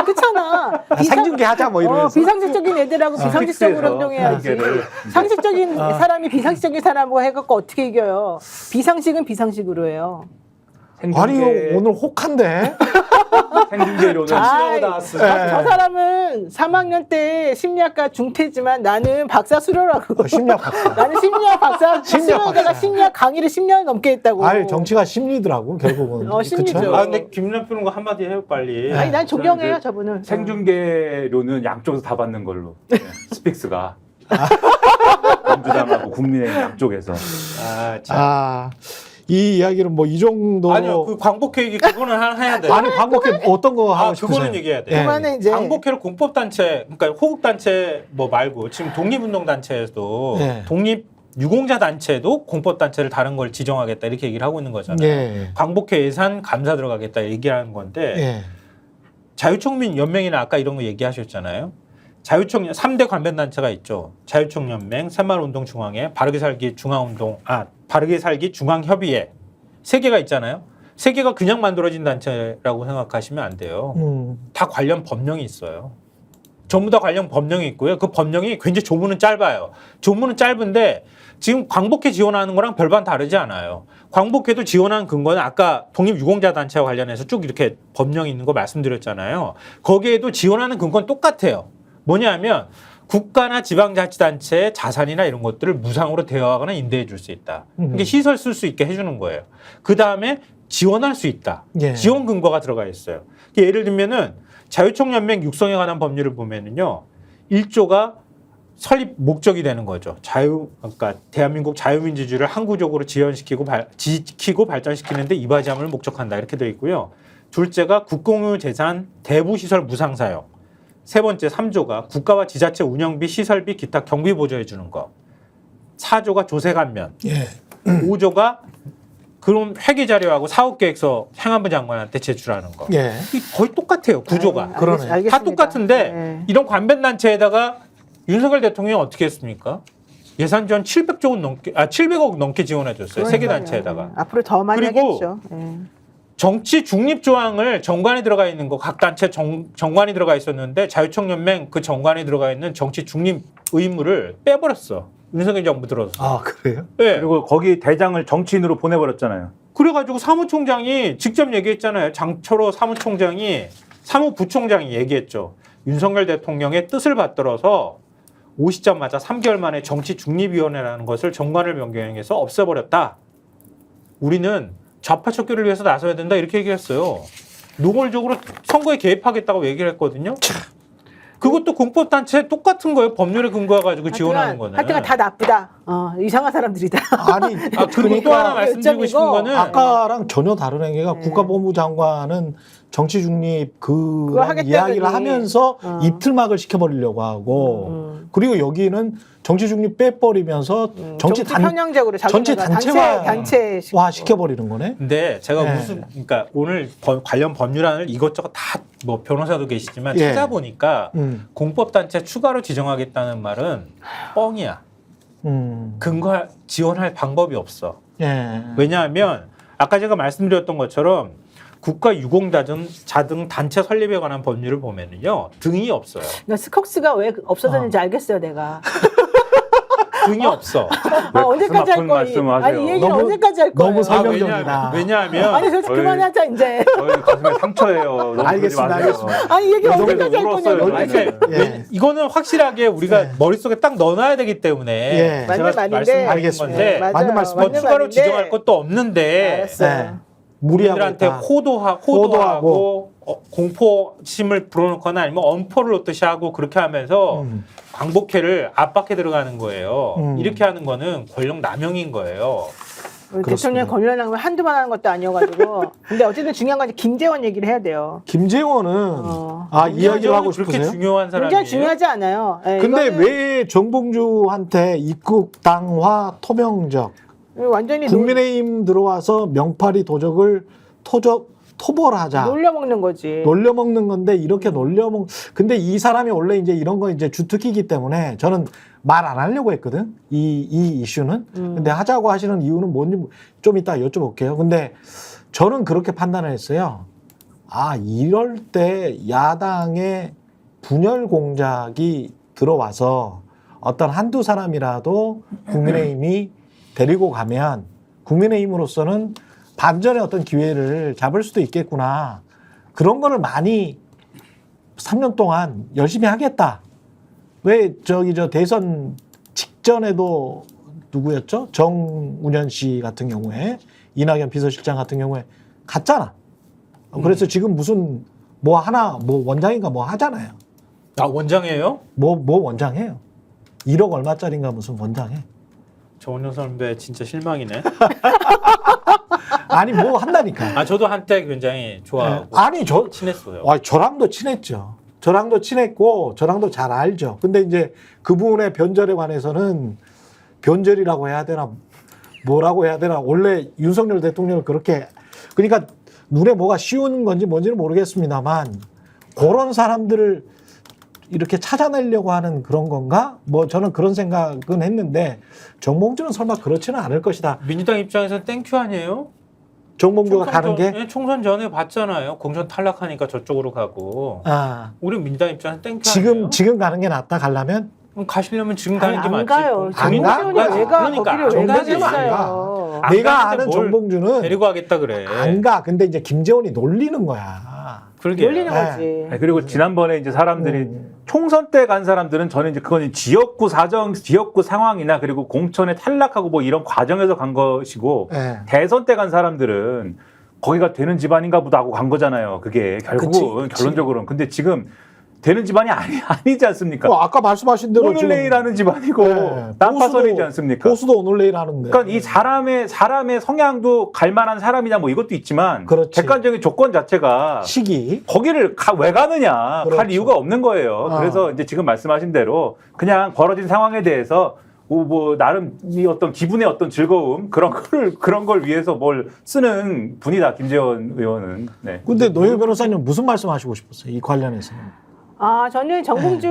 그렇잖아.
생중계 하자 뭐 이러면서.
비상식적인 애들하고 비상식적으로 운동해야지.
관계를.
상식적인 사람이 비상식적인 사람하고 해갖고 어떻게 이겨요? 비상식은 비상식으로 해요.
아니 오늘 혹한데.
생중계로는
아이,
나왔어.
저 사람은 3학년 때 심리학과 중퇴지만 나는 박사 수료라고.
심리학 박사.
나는 심리학 박사 수료에다가 심리학 강의를 10년 넘게 했다고.
아니 정치가 심리더라고 결국은.
심리죠.
그쵸?
아 근데 김남표는 한마디 해요 빨리.
아니 난 존경해요
그
저분은.
생중계료는 양쪽에서 다 받는 걸로. 네, 스픽스가. 민주당하고 국민의힘 양쪽에서.
아, 참.
이 이야기는 뭐 이 정도.
아니요 그 광복회 얘기 그거는 하나 해야 돼.
아니 광복회 어떤 거 하고 싶으세요?
그거는 얘기해야 돼.
예.
그만은 이제
광복회를 공법단체, 그러니까 호국단체 뭐 말고 지금 독립운동단체에도
예.
독립 유공자 단체도 공법단체를 다른 걸 지정하겠다 이렇게 얘기를 하고 있는 거잖아요.
예.
광복회 예산 감사 들어가겠다 얘기하는 건데
예.
자유총민연맹이나 아까 이런 거 얘기하셨잖아요. 자유총 3대 관변단체가 있죠. 자유총연맹, 새마을운동중앙회, 바르게 살기 중앙협의회 3개가 있잖아요. 3개가 그냥 만들어진 단체라고 생각하시면 안 돼요. 다 관련 법령이 있어요. 전부 다 관련 법령이 있고요. 그 법령이 굉장히 조문은 짧아요. 조문은 짧은데 지금 광복회 지원하는 거랑 별반 다르지 않아요. 광복회도 지원하는 근거는 아까 독립유공자단체와 관련해서 쭉 이렇게 법령이 있는 거 말씀드렸잖아요. 거기에도 지원하는 근거는 똑같아요. 뭐냐면 국가나 지방자치단체의 자산이나 이런 것들을 무상으로 대여하거나 임대해 줄 수 있다. 이게 시설 쓸 수 있게 해주는 거예요. 그 다음에 지원할 수 있다.
예.
지원 근거가 들어가 있어요. 예를 들면은 자유총연맹 육성에 관한 법률을 보면은요, 1조가 설립 목적이 되는 거죠. 그러니까 대한민국 자유민주주의를 항구적으로 지키고 발전시키는데 이바지함을 목적한다. 이렇게 되어 있고요. 둘째가 국공유 재산 대부 시설 무상 사용. 세 번째 3조가 국가와 지자체 운영비, 시설비, 기타 경비 보조해 주는 거. 4조가 조세 감면.
예.
5조가 그런 회계 자료하고 사업 계획서 행안부 장관한테 제출하는 거.
예.
이게 거의 똑같아요. 구조가.
그러네.
알겠습니다.
다 똑같은데
네.
이런 관변단체에다가 윤석열 대통령이 어떻게 했습니까? 예산 지원 700억 넘게 지원해 줬어요. 세 개 단체에다가.
앞으로 더 많이
그리고
하겠죠. 예.
정치 중립 조항을 정관에 들어가 있는 거 각 단체 정관이 들어가 있었는데 자유총연맹 그 정관에 들어가 있는 정치 중립 의무를 빼버렸어. 윤석열 정부 들어서.
아 그래요?
네.
그리고 거기 대장을 정치인으로 보내버렸잖아요.
그래가지고 사무총장이 직접 얘기했잖아요. 장철호 사무부총장이 얘기했죠. 윤석열 대통령의 뜻을 받들어서 오시자마자 3개월 만에 정치중립위원회라는 것을 정관을 변경해서 없애버렸다. 우리는 좌파 척결을 위해서 나서야 된다 이렇게 얘기했어요. 노골적으로 선거에 개입하겠다고 얘기를 했거든요. 그것도 공법단체 똑같은 거예요. 법률에 근거해가지고 지원하는 거는.
하여튼 다 나쁘다. 이상한 사람들이다.
아니
그리고 또 하나 말씀드리고 싶은 거는
아까랑 전혀 다른 행위가 국가법무 장관은 정치 중립
그거 하겠다더니.
이야기를 하면서 입틀막을 시켜버리려고 하고 그리고 여기는 정치 중립 빼버리면서 정치
편향적으로
전체
단체
와 시켜버리는 거네.
근데 제가
네.
그러니까 오늘 관련 법률안을 이것저것 다 뭐 변호사도 계시지만
예.
찾아보니까 공법단체 추가로 지정하겠다는 말은 뻥이야. 근거 지원할 방법이 없어.
예.
왜냐하면 아까 제가 말씀드렸던 것처럼 국가 유공자 등 단체 설립에 관한 법률을 보면은요 등이 없어요.
나 스캅스가 왜 없어졌는지 알겠어요, 내가.
등이 없어.
언제까지 할
아픈
거야?
말씀을
아니 이 얘기는
너무-
언제까지 할 거예요?
너무 설명적이다.
왜냐하면
아니 저 그만하자 이제.
저희 가슴에 상처예요. 너무
알겠습니다,
그러지 마세요.
아니 이 얘기
요즘에도
언제까지 할
울었어요,
거냐고.
요즘에는.
예.
이거는 확실하게 우리가
네.
머릿속에 딱 넣어놔야 되기 때문에
예.
제가
맞는 말인데.
말씀드린
알겠습니다.
건데
맞아요.
맞는 말씀.
뭐
맞는
추가로
말인데.
지정할 것도 없는데
알았어요.
네. 무리하고
국민들한테
있다.
호도하고 공포심을 불어넣거나 아니면 엄포를 놓듯이 하고 그렇게 하면서 광복회를 압박해 들어가는 거예요. 이렇게 하는 거는 권력 남용인 거예요.
우리
그렇습니다.
대통령 권련한 걸 한두 번 하는 것도 아니어가지고. 근데 어쨌든 중요한 건 김재원 얘기를 해야 돼요.
김재원은
어.
이야기를 하고
그렇게
싶으세요?
중요한 사람이에요.
굉장히 중요하지 않아요. 예,
근데
이거는
왜 정봉주한테 입국당화 토명적
완전히
국민의힘 들어와서 명파리 도적을 토벌하자.
놀려먹는 거지.
놀려먹는 건데 이렇게 근데 이 사람이 원래 이제 이런 거 이제 주특기이기 때문에 저는 말 안 하려고 했거든. 이 이슈는. 근데 하자고 하시는 이유는 뭔지 좀 이따 여쭤볼게요. 근데 저는 그렇게 판단을 했어요. 이럴 때 야당의 분열 공작이 들어와서 어떤 한두 사람이라도 국민의힘이 데리고 가면 국민의힘으로서는 반전의 어떤 기회를 잡을 수도 있겠구나. 그런 거를 많이 3년 동안 열심히 하겠다. 왜 저 대선 직전에도 누구였죠? 정운현 씨 같은 경우에 이낙연 비서실장 같은 경우에 갔잖아. 그래서 지금 무슨 뭐 원장인가 뭐 하잖아요.
아, 원장이에요?
뭐 원장해요. 1억 얼마짜리인가 무슨 원장해.
정은영 선배 진짜 실망이네.
아니 뭐 한다니까.
아, 저도 한때 굉장히 좋아하고
아니
친했어요.
저랑도 친했죠. 저랑도 친했고 저랑도 잘 알죠. 근데 이제 그분의 변절에 관해서는 변절이라고 해야 되나 뭐라고 해야 되나 원래 윤석열 대통령을 그렇게 그러니까 눈에 뭐가 씌우는 건지 뭔지는 모르겠습니다만 그런 사람들을 이렇게 찾아내려고 하는 그런 건가? 뭐 저는 그런 생각은 했는데 정몽주는 설마 그렇지는 않을 것이다.
민주당 입장에서는 땡큐 아니에요?
정몽주가 가는 게?
네, 총선 전에 봤잖아요. 공천 탈락하니까 저쪽으로 가고.
아,
우리 민주당 입장에서 땡큐 아니에요?
지금 가는 게 낫다 가려면?
그럼 가시려면 지금 가는 게
안
맞지.
가요.
안 가?
정몽준이 왜가
그러니까
거기를 왜
안 가지.
가겠어요.
안
내가
가는데
아는
뭘
정몽주는
데리고 가겠다 그래.
안 가. 근데 이제 김재원이 놀리는 거야.
그러게.
놀리는
네.
거지.
아니, 그리고 지난번에 이제 사람들이 총선 때 간 사람들은 저는 이제 그건 지역구 상황이나 그리고 공천에 탈락하고 뭐 이런 과정에서 간 것이고
네.
대선 때 간 사람들은 거기가 되는 집안인가 보다 하고 간 거잖아요. 그게 결국은
그치.
결론적으로는. 근데 지금 되는 집안이 아니지 않습니까?
아까 말씀하신 대로
오늘 내일 하는 집안이고
네.
딴파선이지 않습니까?
보수도 오늘 내일 하는데.
그러니까 이 사람의 성향도 갈 만한 사람이냐 뭐 이것도 있지만
그렇지.
객관적인 조건 자체가
시기.
거기를 왜 가느냐
그렇죠.
갈 이유가 없는 거예요. 그래서 이제 지금 말씀하신 대로 그냥 벌어진 상황에 대해서 뭐 나름 이 어떤 기분의 어떤 즐거움 그런 걸 위해서 뭘 쓰는 분이다 김재원 의원은. 네.
근데 노예 변호사님 무슨 말씀하시고 싶었어요? 이 관련해서는.
저는 정봉주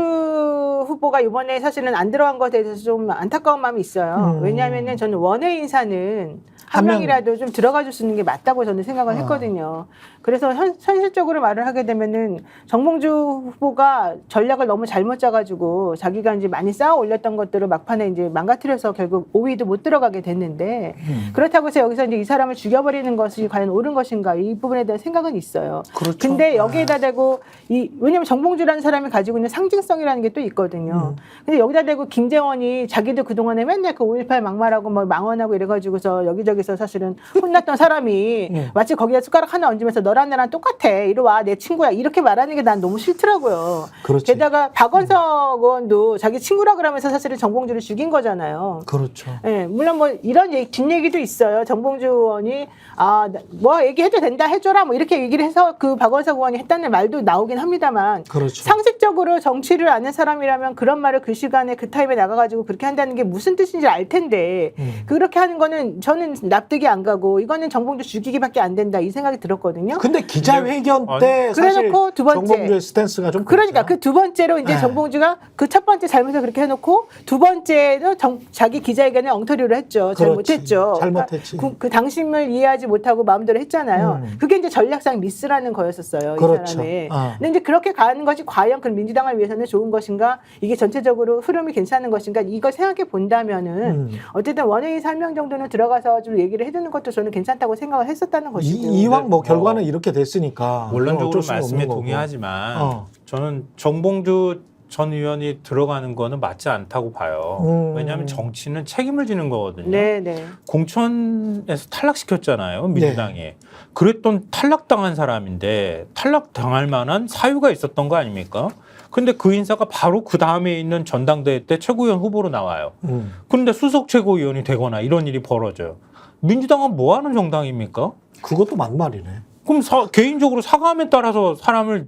후보가 이번에 사실은 안 들어간 것에 대해서 좀 안타까운 마음이 있어요. 왜냐하면은 저는 원외 인사는 한
한 명.
명이라도 좀 들어가 줄 수 있는 게 맞다고 저는 생각을 했거든요. 그래서 현실적으로 말을 하게 되면은 정봉주 후보가 전략을 너무 잘못 짜가지고 자기가 이제 많이 쌓아 올렸던 것들을 막판에 이제 망가뜨려서 결국 5위도 못 들어가게 됐는데 그렇다고 해서 여기서 이제 이 사람을 죽여버리는 것이 과연 옳은 것인가 이 부분에 대한 생각은 있어요.
그렇죠.
근데 여기에다 대고 왜냐면 정봉주라는 사람이 가지고 있는 상징성이라는 게 또 있거든요. 근데 여기다 대고 김재원이 자기도 그동안에 맨날 그 5.18 막말하고 뭐 망언하고 이래가지고서 여기저기서 사실은 혼났던 사람이 마치 거기에 숟가락 하나 얹으면서 너랑 나랑 똑같아. 이리 와. 내 친구야. 이렇게 말하는 게 난 너무 싫더라고요.
그렇지.
게다가 박원석 의원도 자기 친구라 그러면서 사실은 정봉주를 죽인 거잖아요.
그렇죠.
예, 물론 뭐 이런 뒷얘기도 있어요. 정봉주 의원이 뭐 얘기해도 된다 해줘라 뭐 이렇게 얘기를 해서 그 박원석 의원이 했다는 말도 나오긴 합니다만
그렇죠.
상식적으로 정치를 아는 사람이라면 그런 말을 그 시간에 그 타임에 나가가지고 그렇게 한다는 게 무슨 뜻인지 알 텐데 그렇게 하는 거는 저는 납득이 안 가고 이거는 정봉주 죽이기밖에 안 된다 이 생각이 들었거든요.
근데 기자회견 때 사실
그래놓고 두 번째.
정봉주의 스탠스가 좀
그러니까
그랬죠.
그 두 번째로 이제
네.
정봉주가 그 첫 번째 잘못을 그렇게 해놓고 두 번째도 자기 기자회견에 엉터리로 했죠. 잘못했죠.
잘못했지.
그러니까 그 당심을 이해하지 못하고 마음대로 했잖아요. 그게 이제 전략상 미스라는 거였었어요.
그렇죠.
이 사람의.
어.
근데 이제 그렇게 가는 것이 과연 그 민주당을 위해서는 좋은 것인가? 이게 전체적으로 흐름이 괜찮은 것인가? 이걸 생각해 본다면은 어쨌든 원외인 3명 정도는 들어가서 좀 얘기를 해주는 것도 저는 괜찮다고 생각을 했었다는 것이고.
이왕 뭐 결과는 이렇게 됐으니까
원론적으로
어쩔 수는
말씀에
없는 거고.
동의하지만 저는 정봉주 전 의원이 들어가는 거는 맞지 않다고 봐요. 왜냐하면 정치는 책임을 지는 거거든요.
네네.
공천에서 탈락시켰잖아요, 민주당이. 그랬던 탈락당한 사람인데 탈락당할 만한 사유가 있었던 거 아닙니까? 근데 그 인사가 바로 그 다음에 있는 전당대회 때 최고위원 후보로 나와요. 그런데 수석 최고위원이 되거나 이런 일이 벌어져요. 민주당은 뭐 하는 정당입니까?
그것도 맞말이네.
그럼 개인적으로 사과함에 따라서 사람을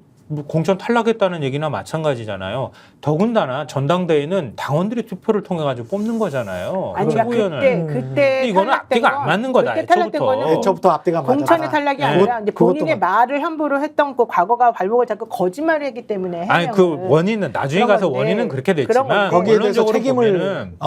공천 탈락했다는 얘기나 마찬가지잖아요. 더군다나 전당대회는 당원들이 투표를 통해 가지고 뽑는 거잖아요.
아니
최고위원을.
그때
이거는 앞뒤가 안 맞는 거다.
그때 탈락된 거는
애초부터 앞뒤가 맞아.
공천의 탈락이 아니라 이제
그것도
본인의 말을 함부로 했던 그 과거가 발목을 잡고 거짓말을 했기 때문에
아니 그 원인은 나중에
그런
가서
건데,
원인은 그렇게
그런
됐지만
건데.
거기에 대해서
원론적으로
책임을
보면은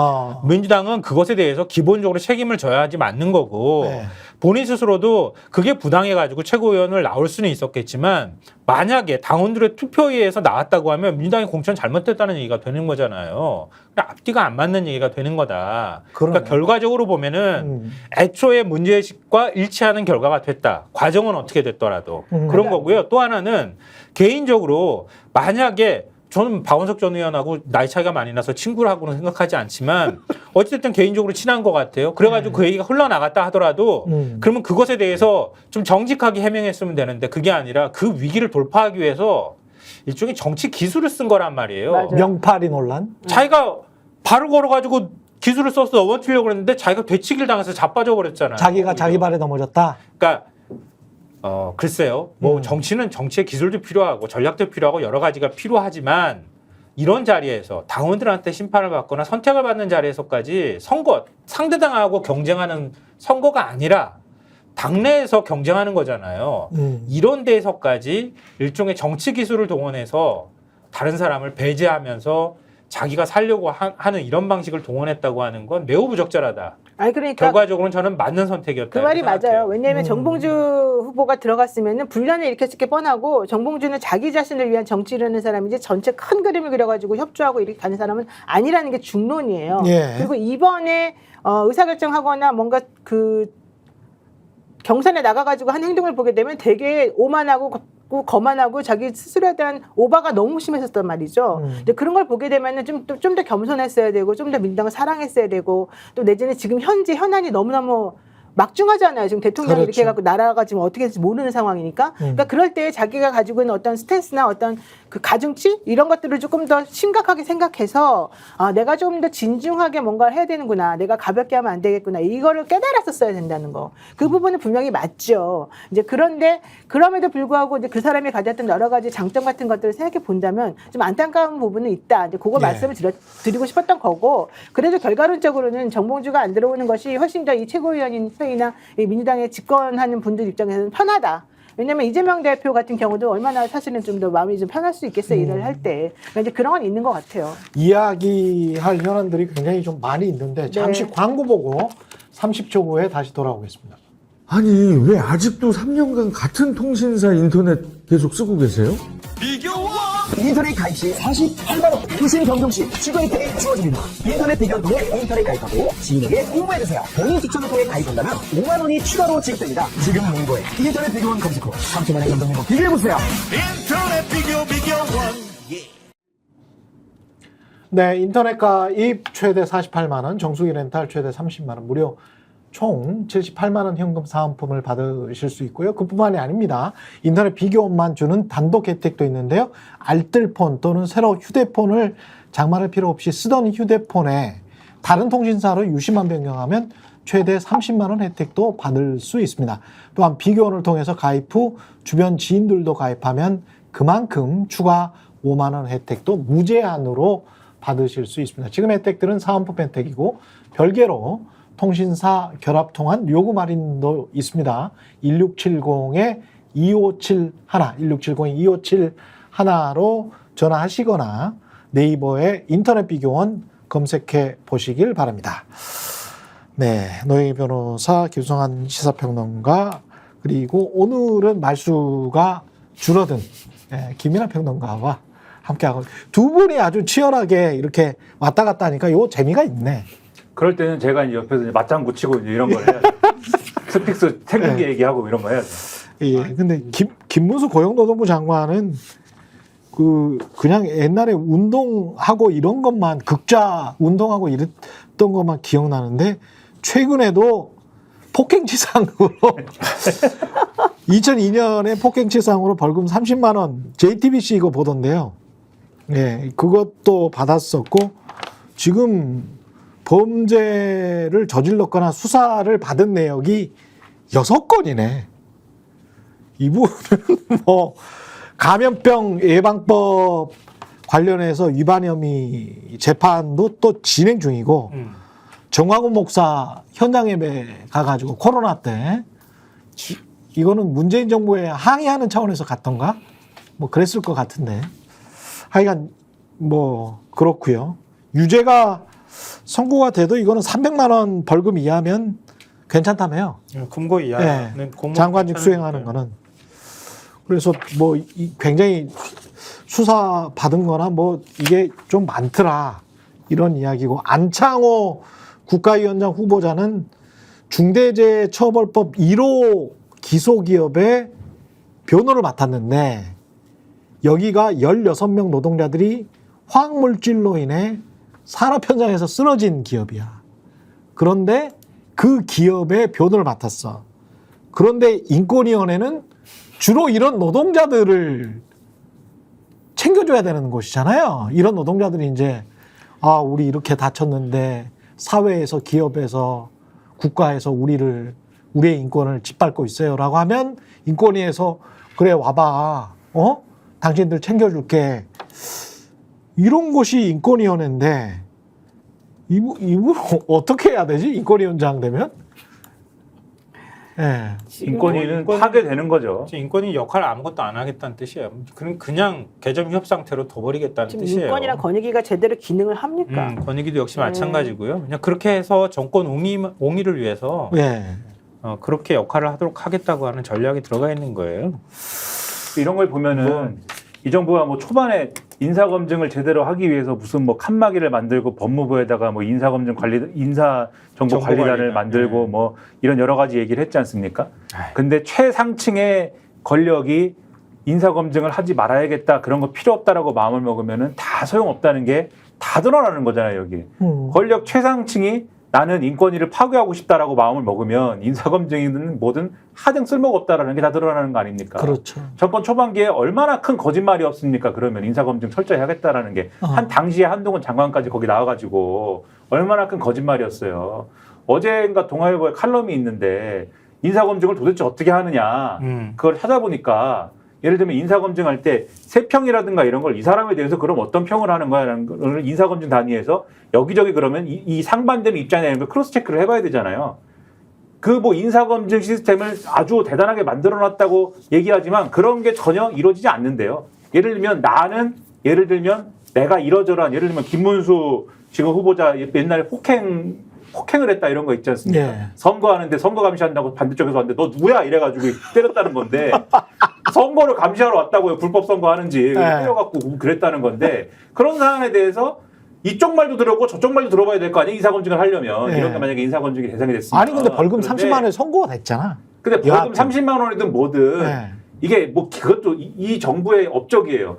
민주당은 그것에 대해서 기본적으로 책임을 져야지 맞는 거고
네.
본인 스스로도 그게 부당해가지고 최고위원을 나올 수는 있었겠지만 만약에 당원들의 투표에 의해서 나왔다고 하면 민주당이 공천 잘못됐다는 얘기가 되는 거잖아요. 그러니까 앞뒤가 안 맞는 얘기가 되는 거다. 그러니까
그러네.
결과적으로 보면은 애초에 문제의식과 일치하는 결과가 됐다. 과정은 어떻게 됐더라도 그런 거고요. 또 하나는 개인적으로 만약에 저는 박원석 전 의원하고 나이 차이가 많이 나서 친구라고는 생각하지 않지만 어쨌든 개인적으로 친한 것 같아요. 그래가지고 그 얘기가 흘러나갔다 하더라도 그러면 그것에 대해서 좀 정직하게 해명했으면 되는데 그게 아니라 그 위기를 돌파하기 위해서 일종의 정치 기술을 쓴 거란 말이에요.
맞아요.
명파리 논란.
자기가 발을 걸어가지고 기술을 써서 넘어뜨리려고 그랬는데 자기가 되치기를 당해서 자빠져 버렸잖아요.
자기가 자기 발에 넘어졌다.
그러니까 글쎄요. 뭐 정치는 정치의 기술도 필요하고 전략도 필요하고 여러 가지가 필요하지만 이런 자리에서 당원들한테 심판을 받거나 선택을 받는 자리에서까지 선거 상대당하고 경쟁하는 선거가 아니라 당내에서 경쟁하는 거잖아요. 이런 데에서까지 일종의 정치 기술을 동원해서 다른 사람을 배제하면서 자기가 살려고 하는 이런 방식을 동원했다고 하는 건 매우 부적절하다.
아니 그러니까
결과적으로는 저는 맞는 선택이었다.
그 말이
이렇게 생각해요.
맞아요. 왜냐하면 정봉주 후보가 들어갔으면은 분란을 일으켰을 게 뻔하고 정봉주는 자기 자신을 위한 정치를 하는 사람이지 전체 큰 그림을 그려가지고 협조하고 이렇게 가는 사람은 아니라는 게 중론이에요.
예.
그리고 이번에 의사결정하거나 뭔가 그 경선에 나가가지고 한 행동을 보게 되면 되게 오만하고 거만하고 자기 스스로에 대한 오바가 너무 심했었단 말이죠. 근데 그런 걸 보게 되면은 좀 더 겸손했어야 되고 좀 더 민주당을 사랑했어야 되고 또 내지는 지금 현재 현안이 너무너무 막중하잖아요. 지금 대통령이
그렇죠.
이렇게 해갖고 나라가 지금 어떻게 될지 모르는 상황이니까. 그러니까 그럴 때 자기가 가지고 있는 어떤 스탠스나 어떤 그 가중치 이런 것들을 조금 더 심각하게 생각해서 내가 좀 더 진중하게 뭔가를 해야 되는구나. 내가 가볍게 하면 안 되겠구나. 이거를 깨달았었어야 된다는 거. 그 부분은 분명히 맞죠. 이제 그런데 그럼에도 불구하고 이제 그 사람이 가졌던 여러 가지 장점 같은 것들을 생각해 본다면 좀 안타까운 부분은 있다. 이제 그거
네.
말씀을 드리고 싶었던 거고. 그래도 결과론적으로는 정봉주가 안 들어오는 것이 훨씬 더 이 최고위원인 회의나 이 민주당에 집권하는 분들 입장에서는 편하다. 왜냐면 이재명 대표 같은 경우도 얼마나 사실은 좀 더 마음이 좀 편할 수 있겠어요. 일을 할 때. 그러니까 이제 그런 건 있는 것 같아요.
이야기할 현안들이 굉장히 좀 많이 있는데 잠시
네.
광고 보고 30초 후에 다시 돌아오겠습니다.
아니 왜 아직도 3년간 같은 통신사 인터넷 계속 쓰고 계세요?
인터넷 가입 시 48만원 통신 변경 시 추가 혜택이 주어집니다. 인터넷 대결 통해 인터넷 가입하고 지인에게 홍보해주세요. 본인 추천을 통해 가입한다면 5만원이 추가로 지급됩니다. 지금 문고에 인터넷 비교원 검색 후 3초만에 감동되고 비교해보세요.
네, 인터넷 가입 최대 48만 원, 정수기 렌탈 최대 30만 원, 무려 총 78만 원 현금 사은품을 받으실 수 있고요. 그뿐만이 아닙니다. 인터넷 비교원만 주는 단독 혜택도 있는데요. 알뜰폰 또는 새로 휴대폰을 장만할 필요 없이 쓰던 휴대폰에 다른 통신사로 유심만 변경하면 최대 30만 원 혜택도 받을 수 있습니다. 또한 비교원을 통해서 가입 후 주변 지인들도 가입하면 그만큼 추가 5만 원 혜택도 무제한으로 받으실 수 있습니다. 지금 혜택들은 사은품 혜택이고 별개로 통신사 결합 통한 요금 할인도 있습니다. 1670-2571, 1670-2571로 전화하시거나 네이버에 인터넷 비교원 검색해 보시길 바랍니다. 네, 노영희 변호사, 김성한 시사평론가, 그리고 오늘은 말수가 줄어든 김민하 평론가와 함께하고 두 분이 아주 치열하게 이렇게 왔다 갔다 하니까 요 재미가 있네.
그럴 때는 제가 이제 옆에서 이제 맞장구 치고 이제 이런 걸 해야죠. 스픽스 생중계 얘기하고 이런 거 해야죠.
예. 근데 김문수 고용노동부 장관은 그냥 옛날에 운동하고 이런 것만 극좌 운동하고 이랬던 것만 기억나는데 최근에도 폭행치상으로 2002년에 폭행치상으로 벌금 30만 원 JTBC 이거 보던데요. 예, 그것도 받았었고 지금 범죄를 저질렀거나 수사를 받은 내역이 6건이네. 이분은 뭐 감염병 예방법 관련해서 위반 혐의 재판도 또 진행 중이고 정화군 목사 현장에 가가지고 코로나 때 이거는 문재인 정부에 항의하는 차원에서 갔던가? 뭐 그랬을 것 같은데 하여간 뭐 그렇고요. 유죄가 선고가 돼도 이거는 300만 원 벌금 이하면 괜찮다며요.
금고 이하는 공무원
장관직
괜찮은
수행하는
거예요.
거는. 그래서 뭐 굉장히 수사 받은 거나 뭐 이게 좀 많더라 이런 이야기고, 안창호 국가위원장 후보자는 중대재해처벌법 1호 기소기업의 변호를 맡았는데 여기가 16명 노동자들이 화학물질로 인해 산업 현장에서 쓰러진 기업이야. 그런데 그 기업의 변호를 맡았어. 그런데 인권위원회는 주로 이런 노동자들을 챙겨줘야 되는 곳이잖아요. 이런 노동자들이 이제 우리 이렇게 다쳤는데 사회에서, 기업에서, 국가에서 우리의 인권을 짓밟고 있어요라고 하면 인권위에서 그래 와봐, 당신들 챙겨줄게, 이런 곳이 인권위원회인데 이분 어떻게 해야 되지? 인권위원장 되면? 예.
인권위는 파괴되는 거죠.
인권위 역할 아무것도 안 하겠다는 뜻이에요. 그냥 개점협 상태로 둬버리겠다는
지금
뜻이에요.
인권이랑 권익위가 제대로 기능을 합니까?
권익위도 역시 마찬가지고요. 그냥 그렇게 해서 정권 옹의를 위해서
예.
그렇게 역할을 하도록 하겠다고 하는 전략이 들어가 있는 거예요.
이런 걸 보면은 이 정부가 뭐 초반에 인사검증을 제대로 하기 위해서 무슨 뭐 칸막이를 만들고 법무부에다가 뭐 인사정보관리단을 만들고 뭐 이런 여러 가지 얘기를 했지 않습니까? 근데 최상층의 권력이 인사검증을 하지 말아야겠다, 그런 거 필요 없다라고 마음을 먹으면은 다 소용없다는 게 다 드러나는 거잖아요, 여기. 권력 최상층이 나는 인권위를 파괴하고 싶다라고 마음을 먹으면 인사검증이든 뭐든 하등 쓸모가 없다라는 게 다 드러나는 거 아닙니까?
그렇죠.
정권 초반기에 얼마나 큰 거짓말이 없습니까? 그러면 인사검증 철저히 하겠다라는 게 한 당시에 한동훈 장관까지 거기 나와가지고 얼마나 큰 거짓말이었어요. 어제인가 동아일보에 칼럼이 있는데 인사검증을 도대체 어떻게 하느냐 그걸 찾아보니까 예를 들면 인사검증할 때 세평이라든가 이런 걸 이 사람에 대해서 그럼 어떤 평을 하는 거야라는 걸 인사검증 단위에서 여기저기 그러면 이 상반되는 입장에 대한 걸 크로스 체크를 해봐야 되잖아요. 그 뭐 인사검증 시스템을 아주 대단하게 만들어놨다고 얘기하지만 그런 게 전혀 이루어지지 않는데요. 예를 들면 내가 이러저러한, 예를 들면 김문수 지금 후보자 옛날에 폭행을 했다 이런 거 있지 않습니까?
예.
선거하는데 선거 감시한다고 반대쪽에서 왔는데 너 누구야 이래가지고 때렸다는 건데 선거를 감시하러 왔다고요. 불법 선거하는지 때려갖고 그랬다는 건데, 그런 사안에 대해서 이쪽 말도 들어보고 저쪽 말도 들어봐야 될 거 아니에요. 인사검증을 하려면. 이런 게 만약에 인사검증이 대상이 됐으면.
아니 근데 벌금 30만 원에 선고가 됐잖아.
근데 벌금
여하튼.
30만 원이든 뭐든 이게 뭐 그것도 이 정부의 업적이에요.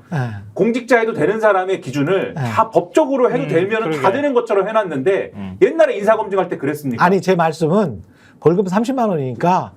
공직자에도 되는 사람의 기준을 다 법적으로 해도 되면 다 되는 것처럼 해놨는데 옛날에 인사검증할 때 그랬습니까?
아니 제 말씀은 벌금 30만 원이니까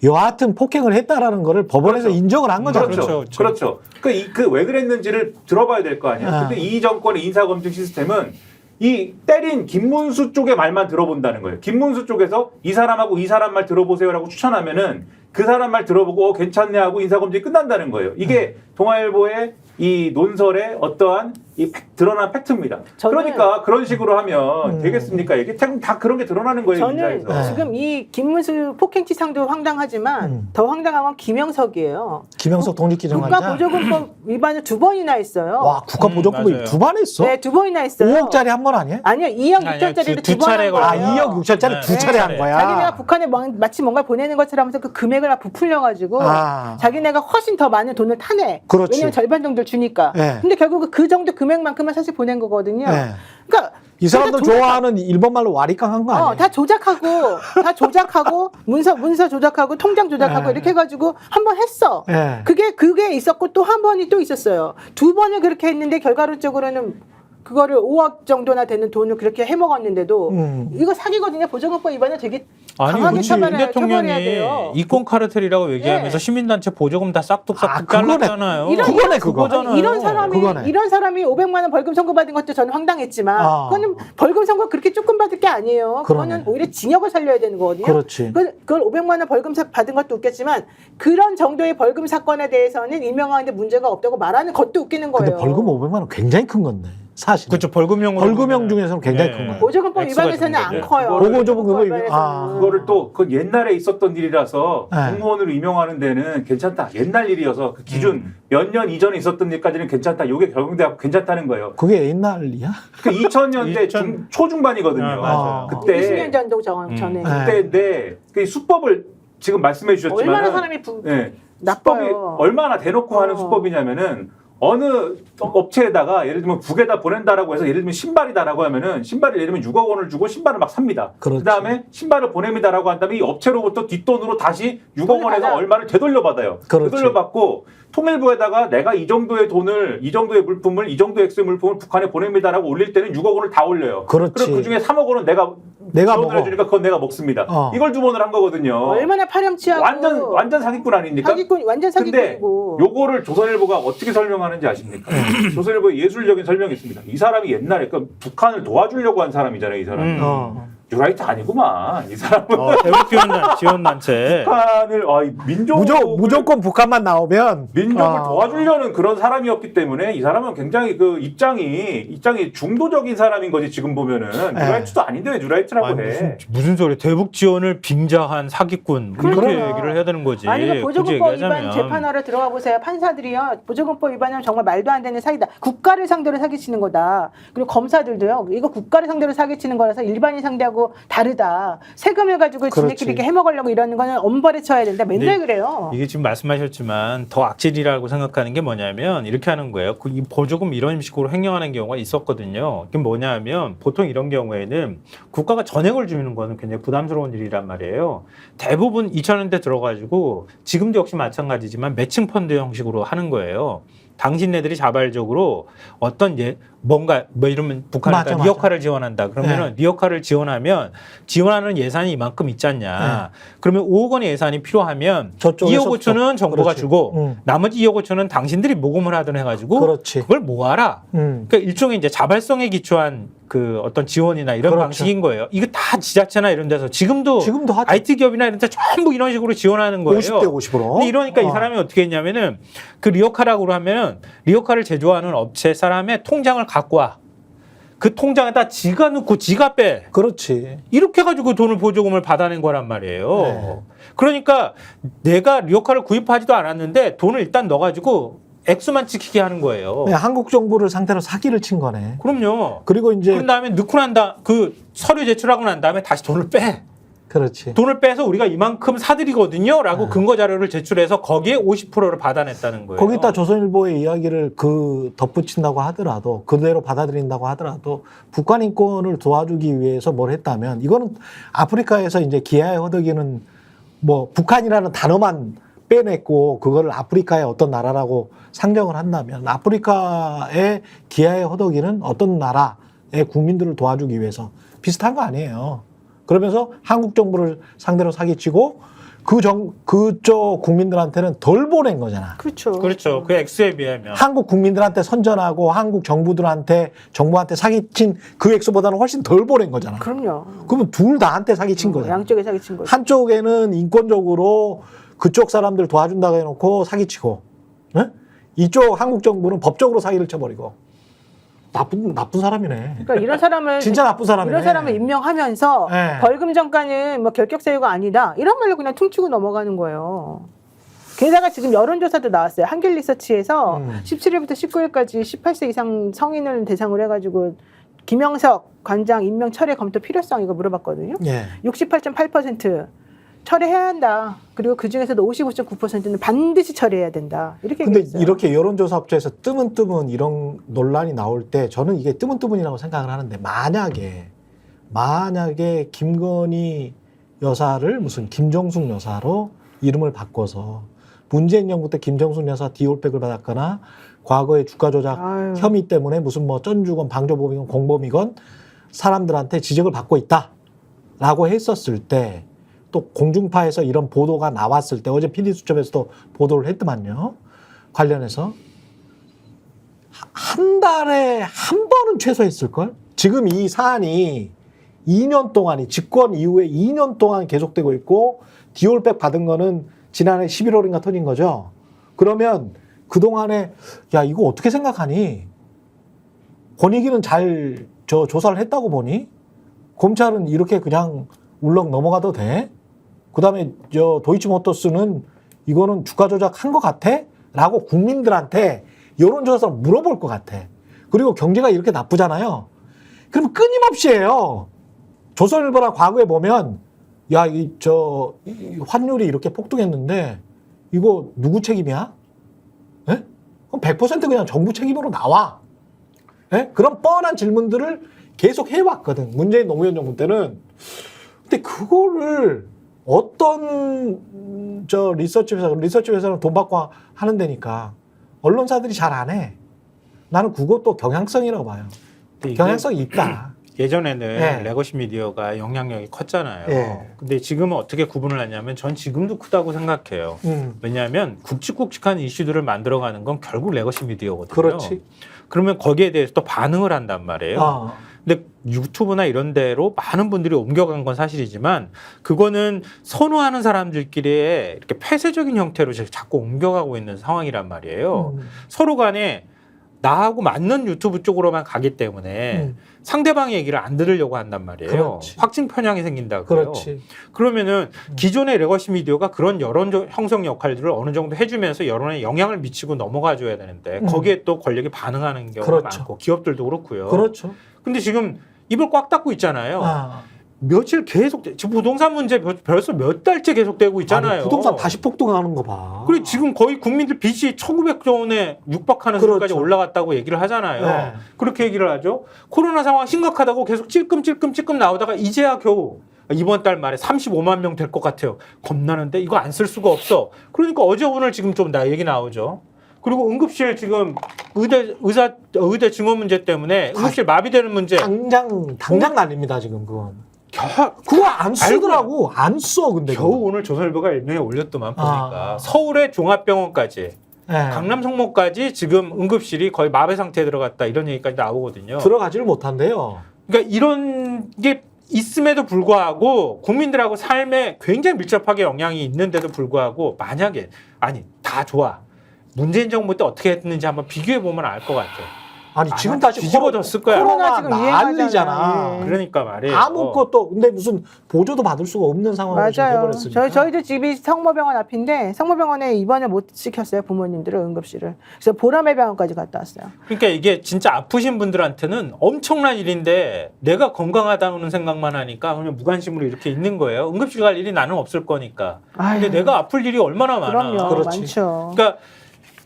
여하튼 폭행을 했다라는 거를 법원에서
그렇죠.
인정을 한 거잖아요.
그렇죠. 그 왜 그랬는지를 들어봐야 될 거 아니에요. 근데 이 정권의 인사검증 시스템은 이 때린 김문수 쪽의 말만 들어본다는 거예요. 김문수 쪽에서 이 사람하고 이 사람 말 들어보세요라고 추천하면은 그 사람 말 들어보고 괜찮네 하고 인사검증이 끝난다는 거예요. 이게 동아일보의 이 논설의 어떠한 이 드러난 팩트입니다. 그러니까 그런 식으로 하면 되겠습니까? 이게 다 그런 게 드러나는 거예요.
저는
인사에서.
지금 이 김문수 폭행치상도 황당하지만 더 황당한 건 김영석이에요.
김영석 독립기정관장.
국가보조금법 위반을 2번이나 했어요.
와, 국가보조금을 2번 했어?
네, 2번이나 했어요.
5억짜리 한 번 아니에요?
아니요, 2억 6천짜리를
두
2번
차례
한 거예요.
2억 6천짜리 두 차례 한 거야.
자기네가 북한에 마치 뭔가 보내는 것처럼 하면서 그 금액을 막 부풀려가지고 자기네가 훨씬 더 많은 돈을 타내.
그렇지.
왜냐면 절반 정도를 주니까. 근데 결국 그 정도 금액만큼만 사실 보낸 거거든요. 그러니까
이 사람들 좋아하는 일본 말로 와리깡한 거 아니에요?
다 조작하고 문서 조작하고 통장 조작하고 이렇게 해가지고 한 번 했어. 그게 있었고 또 한 번이 또 있었어요. 2번을 그렇게 했는데 결과론적으로는 그거를 5억 정도나 되는 돈을 그렇게 해먹었는데도 이거 사기거든요. 보조금법 위반은 되게 강하게 처벌해야 돼요.
이권 카르텔이라고 얘기하면서 시민단체 보조금 다 싹둑싹둑 잘랐잖아요.
그거잖아요.
이런 사람이 500만 원 벌금 선고받은 것도 저는 황당했지만 그거는 벌금 선고 그렇게 조금 받을 게 아니에요. 그거는 오히려 징역을 살려야 되는 거거든요.
그렇지.
그걸 500만 원 벌금 받은 것도 웃겼지만 그런 정도의 벌금 사건에 대해서는 임명하는데 문제가 없다고 말하는 것도 웃기는 거예요.
근데 벌금 500만 원 굉장히 큰 건데. 사실.
그렇죠. 벌금형으로
벌금형
보면은-
중에서는 굉장히
네.
큰 거예요.
보조금법
액수가
위반에서는
좀
안
되죠.
커요.
그거를
좀 그거
위반에서는.
그거를 또 그 옛날에 있었던 일이라서
네.
공무원으로 임용하는 데는 괜찮다. 옛날 일이어서 그 기준 몇 년 이전에 있었던 일까지는 괜찮다. 이게 적용돼갖고 괜찮다는 거예요.
그게 옛날이야?
그 2000년대
2000
초중반이거든요.
아, 맞아요.
그때
20년 전도 전에.
네.
그때인데 그 수법을 지금 말씀해 주셨지만
얼마나 사람이
네, 수법이
나빠요.
얼마나 대놓고 하는
어.
수법이냐면은 어느 업체에다가 예를 들면 북에다 보낸다라고 해서 예를 들면 신발이다라고 하면은 신발을 예를 들면 6억 원을 주고 신발을 막 삽니다.
그렇지.
그다음에 신발을 보냅니다라고 한 다음에 이 업체로부터 뒷돈으로 다시 6억 원에서
받아.
얼마를 되돌려 받아요.
그렇지.
되돌려 받고 통일부에다가 내가 이 정도의 돈을 이 정도의 물품을 이 정도 액수의 물품을 북한에 보냅니다라고 올릴 때는 6억 원을 다 올려요.
그렇지.
그리고 그 중에 3억 원은 내가
먹어.
지원을 해주니까 그건 내가 먹습니다.
어.
이걸 주문을 한 거거든요.
얼마나 파렴치하고
완전 사기꾼 아닙니까?
완전
근데
사기꾼이고.
요거를 조선일보가 어떻게 설명하는지 아십니까? 조선일보에 예술적인 설명이 있습니다. 이 사람이 옛날에 그 북한을 도와주려고 한 사람이잖아요. 이 사람이. 뉴라이트 아니구만. 이 사람은
대북 지원단체.
북한을
무조건 북한만 나오면
민족을 도와주려는 그런 사람이었기 때문에 이 사람은 굉장히 그 입장이 중도적인 사람인 거지. 지금 보면은 뉴라이트도 아닌데 왜 뉴라이트라고
아니,
해?
무슨 소리? 대북 지원을 빙자한 사기꾼 이렇게
그러나.
얘기를 해야 되는 거지.
아니, 그
굳이
보조금법
얘기하자면.
위반 재판하러 들어가 보세요. 판사들이요. 보조금법 위반하면 정말 말도 안 되는 사기다. 국가를 상대로 사기치는 거다. 그리고 검사들도요. 이거 국가를 상대로 사기치는 거라서 일반인 상대하고 다르다. 세금을 가지고
그렇지.
지네끼리 이렇게 해먹으려고 이러는 거는 엄벌에 쳐야 된다. 맨날
네.
그래요.
이게 지금 말씀하셨지만 더 악질이라고 생각하는 게 뭐냐면 이렇게 하는 거예요. 이 보조금 이런 식으로 횡령하는 경우가 있었거든요. 그게 뭐냐면 보통 이런 경우에는 국가가 전액을 주는 거는 굉장히 부담스러운 일이란 말이에요. 대부분 2000년대 들어가지고 지금도 역시 마찬가지지만 매칭 펀드 형식으로 하는 거예요. 당신네들이 자발적으로 어떤 뭔가 뭐 이러면 북한에다
맞아.
리어카를 지원한다. 그러면은 리어카를 지원하면 지원하는 예산이 이만큼 있지 않냐. 그러면 5억 원의 예산이 필요하면
저쪽에서
2억 5천은 정부가
그렇지.
주고 나머지 2억 5천은 당신들이 모금을 하든 해가지고
그렇지.
그걸 모아라. 그러니까 일종의 이제 자발성에 기초한 그 어떤 지원이나 이런
그렇죠.
방식인 거예요. 이거 다 지자체나 이런 데서 지금도
하죠.
IT 기업이나 이런 데 전부 이런 식으로 지원하는 거예요.
50대 50으로.
근데 이러니까 이 사람이 어떻게 했냐면은 그 리어카라고 하면 리어카를 제조하는 업체 사람의 통장을 갖고 와. 그 통장에다 지가 넣고 지가 빼.
그렇지.
이렇게 해가지고 돈을 보조금을 받아낸 거란 말이에요.
네.
그러니까 내가 리어카를 구입하지도 않았는데 돈을 일단 넣어가지고 액수만 지키게 하는 거예요.
네, 한국 정부를 상대로 사기를 친 거네.
그럼요.
그리고 이제
그런 다음에 넣고 그 서류 제출하고 난 다음에 다시 돈을 빼.
그렇지.
돈을 빼서 우리가 이만큼 사드리거든요. 라고 근거 자료를 제출해서 거기에 50%를 받아냈다는 거예요.
거기다 조선일보의 이야기를 덧붙인다고 하더라도 그대로 받아들인다고 하더라도 북한 인권을 도와주기 위해서 뭘 했다면 이거는 아프리카에서 이제 기아에 허덕이는 뭐 북한이라는 단어만 빼냈고 그거를 아프리카의 어떤 나라라고 상정을 한다면 아프리카의 기아에 허덕이는 어떤 나라의 국민들을 도와주기 위해서 비슷한 거 아니에요. 그러면서 한국 정부를 상대로 사기치고 그쪽 국민들한테는 덜 보낸 거잖아.
그렇죠.
그렇죠. 그 액수에 비하면.
한국 국민들한테 선전하고 한국 정부한테 사기친 그 액수보다는 훨씬 덜 보낸 거잖아.
그럼요.
그러면 둘 다한테 사기친 거잖아.
양쪽에 사기친 거죠.
한쪽에는 인권적으로 그쪽 사람들 도와준다고 해놓고 사기치고, 네? 이쪽 한국 정부는 법적으로 사기를 쳐버리고 나쁜 사람이네.
그러니까 이런 사람을
진짜 나쁜 사람이네.
이런 사람을 임명하면서
네.
벌금 전가는 뭐 결격 사유가 아니다. 이런 말로 그냥 퉁치고 넘어가는 거예요. 게다가 지금 여론조사도 나왔어요. 한길리서치에서 17일부터 19일까지 18세 이상 성인을 대상으로 해가지고 김영석 관장 임명 철회 검토 필요성 이거 물어봤거든요.
예.
68.8% 철회해야 한다. 그리고 그 중에서도 55.9%는 반드시 철회해야 된다. 이렇게
근데
얘기했어요.
이렇게 여론조사 업체에서 뜨문뜨문 이런 논란이 나올 때 저는 이게 뜨문뜨문이라고 생각을 하는데 만약에 김건희 여사를 무슨 김정숙 여사로 이름을 바꿔서 문재인 정부 때 김정숙 여사 디올백을 받았거나 과거에 주가 조작 혐의 때문에 무슨 뭐 쩐주건 방조범이건 공범이건 사람들한테 지적을 받고 있다라고 했었을 때 또 공중파에서 이런 보도가 나왔을 때 어제 PD수첩에서도 보도를 했더만요. 관련해서 한 달에 한 번은 최소 했을걸? 지금 이 사안이 2년 동안이 집권 이후에 2년 동안 계속되고 있고 디올백 받은 거는 지난해 11월인가 터진 거죠. 그러면 그동안에 야 이거 어떻게 생각하니? 권익위는 잘 조사를 했다고 보니 검찰은 이렇게 그냥 울렁 넘어가도 돼? 그다음에 도이치모터스는 이거는 주가 조작한 것 같아? 라고 국민들한테 여론조사를 물어볼 것 같아. 그리고 경제가 이렇게 나쁘잖아요. 그럼 끊임없이 해요. 조선일보랑 과거에 보면 야, 이 환율이 이렇게 폭등했는데 이거 누구 책임이야? 예? 그럼 100% 그냥 정부 책임으로 나와. 예? 그런 뻔한 질문들을 계속 해왔거든. 문재인 노무현 정부 때는. 근데 그거를 어떤 리서치 회사는 돈 받고 하는 데니까 언론사들이 잘 안 해. 나는 그것도 경향성이라고 봐요. 경향성이 있다.
예전에는
예.
레거시 미디어가 영향력이 컸잖아요.
예.
근데 지금은 어떻게 구분을 하냐면 전 지금도 크다고 생각해요. 왜냐하면 굵직굵직한 이슈들을 만들어가는 건 결국 레거시 미디어거든요.
그렇지.
그러면 거기에 대해서 또 반응을 한단 말이에요. 근데 유튜브나 이런 데로 많은 분들이 옮겨간 건 사실이지만 그거는 선호하는 사람들끼리의 이렇게 폐쇄적인 형태로 자꾸 옮겨가고 있는 상황이란 말이에요. 서로 간에 나하고 맞는 유튜브 쪽으로만 가기 때문에 상대방의 얘기를 안 들으려고 한단 말이에요.
그렇지.
확증 편향이 생긴다고요.
그렇지.
그러면은 기존의 레거시 미디어가 그런 여론 형성 역할들을 어느 정도 해주면서 여론에 영향을 미치고 넘어가줘야 되는데 거기에 또 권력이 반응하는 경우가
그렇죠.
많고 기업들도 그렇고요.
그렇죠.
근데 지금 입을 꽉 닫고 있잖아요. 며칠 계속 지금 부동산 문제 벌써 몇 달째 계속되고 있잖아요.
아니, 부동산 다시 폭등하는 거 봐.
그리고 지금 거의 국민들 빚이 1,900조 원에 육박하는
그렇죠.
수준까지 올라갔다고 얘기를 하잖아요.
네.
그렇게 얘기를 하죠. 코로나 상황 심각하다고 계속 찔끔찔끔 나오다가 이제야 겨우 이번 달 말에 35만 명 될 것 같아요. 겁나는데 이거 안 쓸 수가 없어. 그러니까 어제 오늘 지금 좀 얘기 나오죠. 그리고 응급실 지금 의대 증원 문제 때문에 응급실 마비되는 문제.
당장 날립니다 지금 그건. 그거 안 쓰더라고. 안 써 근데.
겨우 오늘 조선일보가 일면에 올렸더만 보니까 서울의 종합병원까지
네.
강남 성모까지 지금 응급실이 거의 마비 상태에 들어갔다 이런 얘기까지 나오거든요.
들어가지를 못한대요.
그러니까 이런 게 있음에도 불구하고 국민들하고 삶에 굉장히 밀접하게 영향이 있는데도 불구하고 만약에 다 좋아. 문재인 정부 때 어떻게 했는지 한번 비교해 보면 알 것 같아요.
아니 지금 다시
뒤집어졌을 거야.
코로나
지금
난리잖아.
예.
그러니까 말이에요.
아무것도 근데 무슨 보조도 받을 수가 없는 상황을 지금
맞아요.
돼버렸으니까.
저희도 집이 성모병원 앞인데 성모병원에 입원을 못 시켰어요. 부모님들을 응급실을. 그래서 보라매 병원까지 갔다 왔어요.
그러니까 이게 진짜 아프신 분들한테는 엄청난 일인데 내가 건강하다는 생각만 하니까 그냥 무관심으로 이렇게 있는 거예요. 응급실 갈 일이 나는 없을 거니까. 근데
아유.
내가 아플 일이 얼마나 많아.
그럼요.
그렇지.
많죠.
그러니까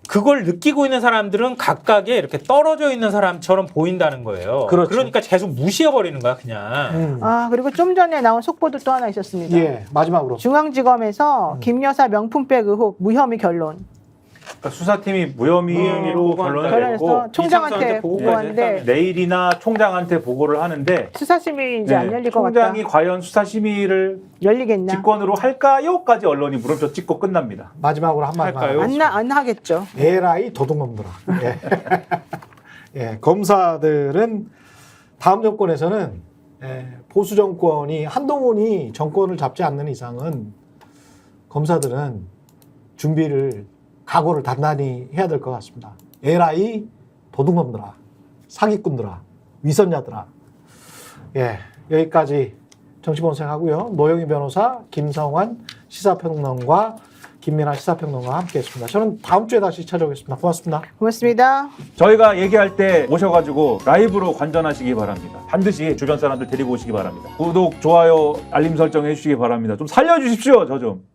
그걸 느끼고 있는 사람들은 각각에 이렇게 떨어져 있는 사람처럼 보인다는 거예요.
그렇죠.
그러니까 계속 무시해버리는 거야, 그냥.
그리고 좀 전에 나온 속보도 또 하나 있었습니다.
예, 마지막으로.
중앙지검에서 김 여사 명품백 의혹 무혐의 결론.
그러니까 수사팀이 무혐의로 결론을 내고
결론해서 총장한테
이창수한테
보고하는데
내일이나 총장한테 보고를 하는데
수사심의 이제 안 열릴 것 같다.
총장이 과연 수사심의를
열리겠냐?
직권으로 할까요?까지 언론이 물음표 찍고 끝납니다.
마지막으로 한 마디만.
할까요?
안 하겠죠.
에라이 도둑놈들아. 예. 예, 검사들은 다음 정권에서는 보수 정권이 한동훈이 정권을 잡지 않는 이상은 검사들은 각오를 단단히 해야 될 것 같습니다. 에라이 도둑놈들아, 사기꾼들아, 위선자들아. 예, 여기까지 정치본색하고요. 노영희 변호사, 김성환 시사평론가, 김민아 시사평론가와 함께했습니다. 저는 다음 주에 다시 찾아오겠습니다. 고맙습니다.
고맙습니다.
저희가 얘기할 때 오셔가지고 라이브로 관전하시기 바랍니다. 반드시 주변 사람들 데리고 오시기 바랍니다. 구독, 좋아요, 알림 설정 해주시기 바랍니다. 좀 살려주십시오, 저 좀.